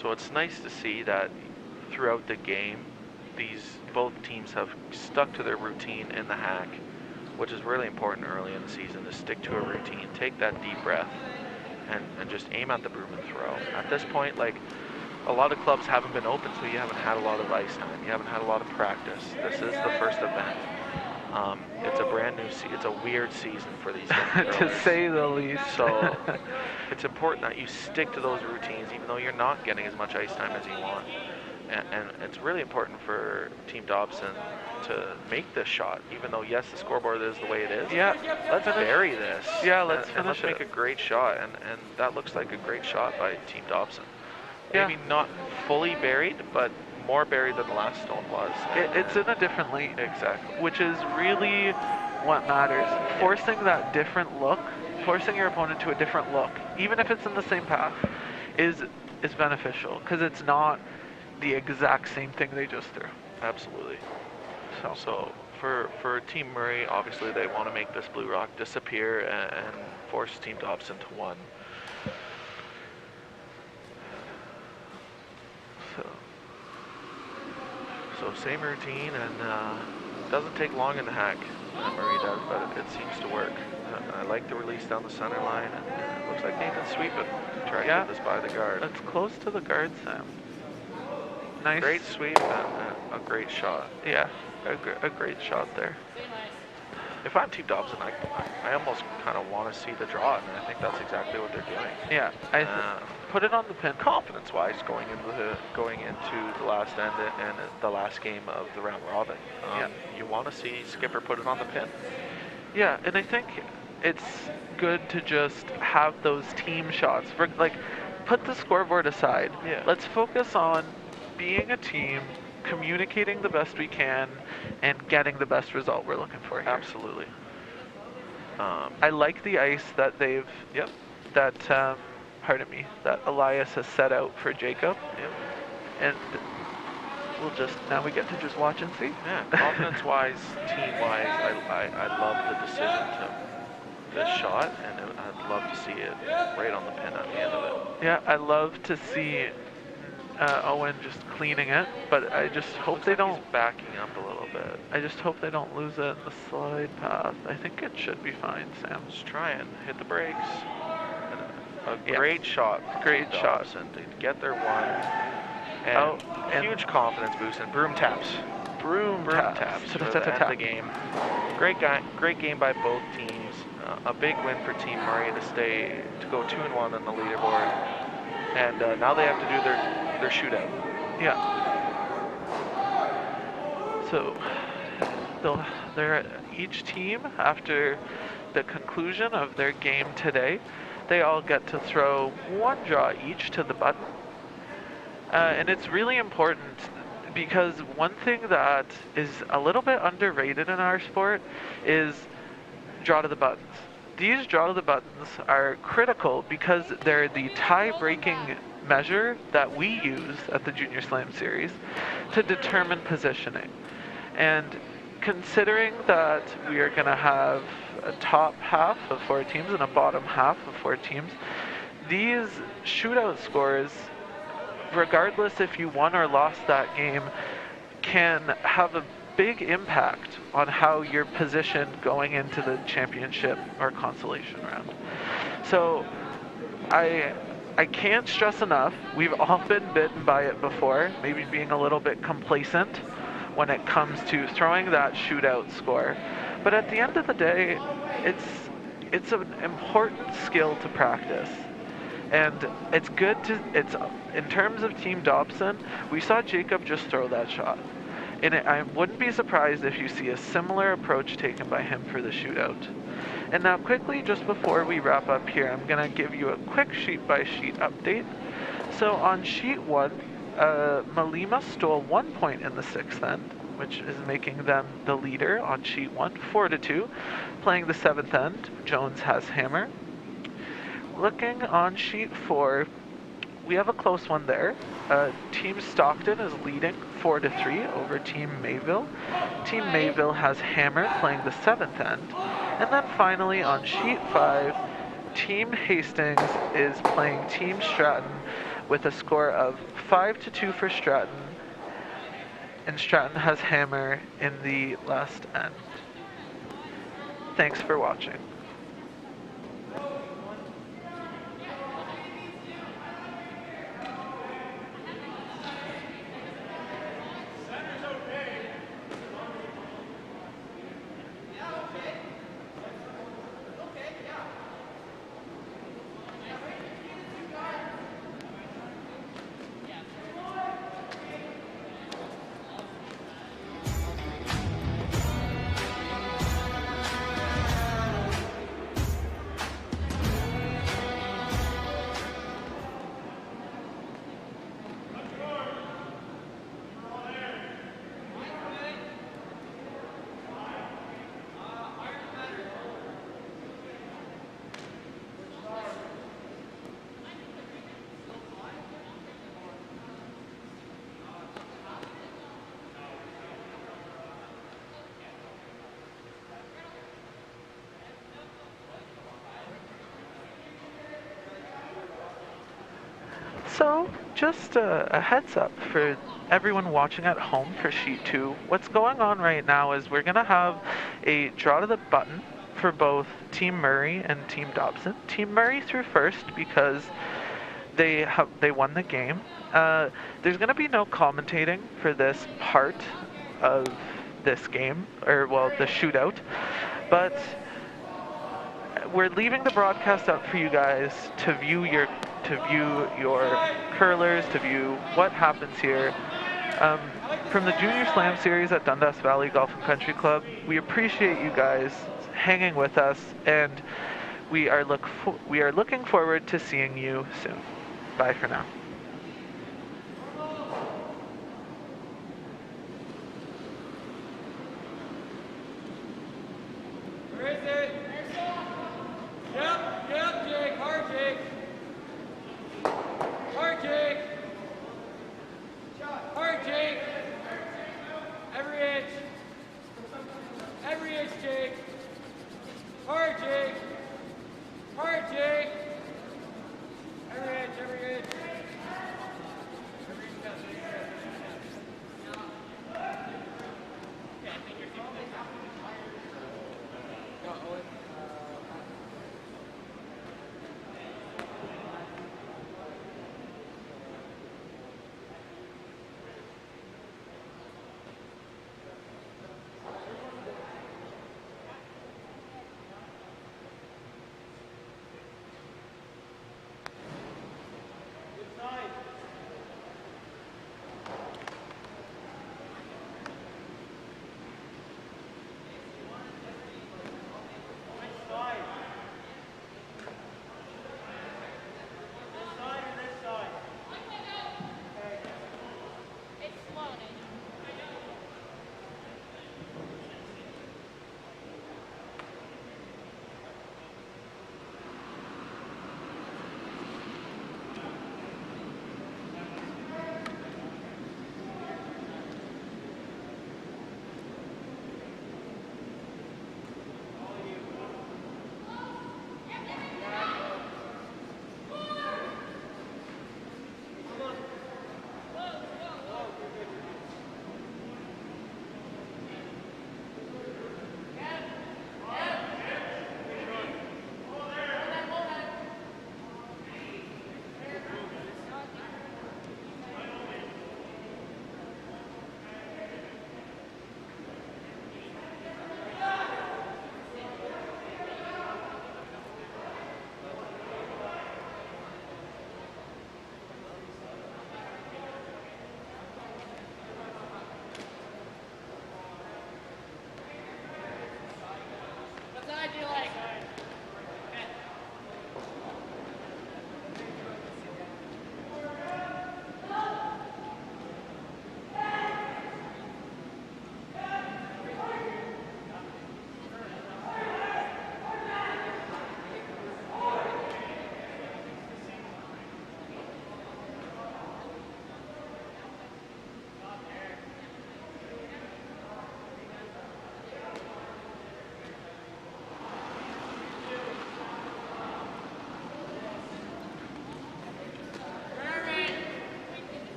So it's nice to see that throughout the game, both teams have stuck to their routine in the hack, which is really important early in the season, to stick to a routine, take that deep breath, and just aim at the broom and throw. At this point, like, a lot of clubs haven't been open, so you haven't had a lot of ice time. You haven't had a lot of practice. This is the first event. It's a brand new it's a weird season for these to say the least. So it's important that you stick to those routines, even though you're not getting as much ice time as you want. And it's really important for Team Dobson to make this shot, even though, yes, the scoreboard is the way it is. Yeah, let's bury this. Yeah, let's and let's make a great shot. And that looks like a great shot by Team Dobson. Maybe not fully buried, but more buried than the last stone was. It's in a different lane. Exactly. Which is really what matters. Forcing that different look, forcing your opponent to a different look, even if it's in the same path, is beneficial, because it's not the exact same thing they just threw. Absolutely. So for Team Murray, obviously they want to make this blue rock disappear and force Team Dobson to 1. So same routine, and doesn't take long in the hack. Murray does, but it seems to work. I like the release down the center line, and it looks like Nathan's sweeping to try to get this by the guard. It's close to the guard, Sam. Nice. Great sweep and a great shot. Yeah, a great shot there. If I'm Team Dobson, I almost kind of want to see the draw, and I think that's exactly what they're doing. Yeah, put it on the pin. Confidence-wise, going into the last end and the last game of the round robin, you want to see Skipper put it on the pin. Yeah, and I think it's good to just have those team shots. Like, put the scoreboard aside. Yeah. Let's focus on being a team, communicating the best we can, and getting the best result we're looking for here. Absolutely. I like the ice that that Elias has set out for Jacob. Yep. And now we get to just watch and see. Yeah, confidence-wise, team-wise, I love the decision to this shot, and I'd love to see it right on the pin at the end of it. Yeah, I love to see Owen just cleaning it, but I just hope they don't. He's backing up a little bit. I just hope they don't lose it in the slide path. I think it should be fine, Sam. Just try and hit the brakes. And a great shot. Great shot. And to get their 1. And huge confidence boost and broom taps. Broom taps. To end the game. Great game by both teams. A big win for Team Murray to go 2-1 on the leaderboard. And now they have to do their shootout. Yeah. So each team, after the conclusion of their game today, they all get to throw 1 draw each to the button. And it's really important, because one thing that is a little bit underrated in our sport is draw to the buttons. These draw to the buttons are critical because they're the tie-breaking measure that we use at the Junior Slam Series to determine positioning. And considering that we are going to have a top half of 4 teams and a bottom half of 4 teams, these shootout scores, regardless if you won or lost that game, can have a big impact on how you're positioned going into the championship or consolation round. So I can't stress enough, we've all been bitten by it before, maybe being a little bit complacent when it comes to throwing that shootout score. But at the end of the day, it's an important skill to practice. And it's good in terms of Team Dobson, we saw Jacob just throw that shot. And I wouldn't be surprised if you see a similar approach taken by him for the shootout. And now quickly, just before we wrap up here, I'm going to give you a quick sheet-by-sheet update. So on sheet 1, Malima stole 1 point in the 6th end, which is making them the leader on sheet 1, 4-2. Playing the 7th end, Jones has hammer. Looking on sheet 4, we have a close one there. Team Stockton is leading 4-3 over Team Mayville. Team Mayville has hammer playing the 7th end. And then finally on sheet 5, Team Hastings is playing Team Stratton with a score of 5-2 for Stratton, and Stratton has hammer in the last end. Thanks for watching. So, just a heads up for everyone watching at home for Sheet 2. What's going on right now is we're going to have a draw to the button for both Team Murray and Team Dobson. Team Murray through first because they won the game. There's going to be no commentating for this part of this game, or well, the shootout, but we're leaving the broadcast up for you guys to view your curlers, to view what happens here. From the Junior Slam Series at Dundas Valley Golf and Country Club, we appreciate you guys hanging with us, and we are looking forward to seeing you soon. Bye for now. Where is it? Yep, Jake. Hard, Jake. Hard, Jake. Hard, Jake. Every inch. Every inch, Jake. Hard, Jake. Hard, Jake. Every inch, every inch. Every inch, every inch.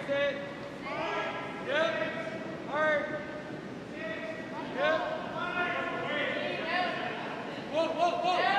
Squeeze it. Yep. Hard. Yep. Whoa, whoa, whoa.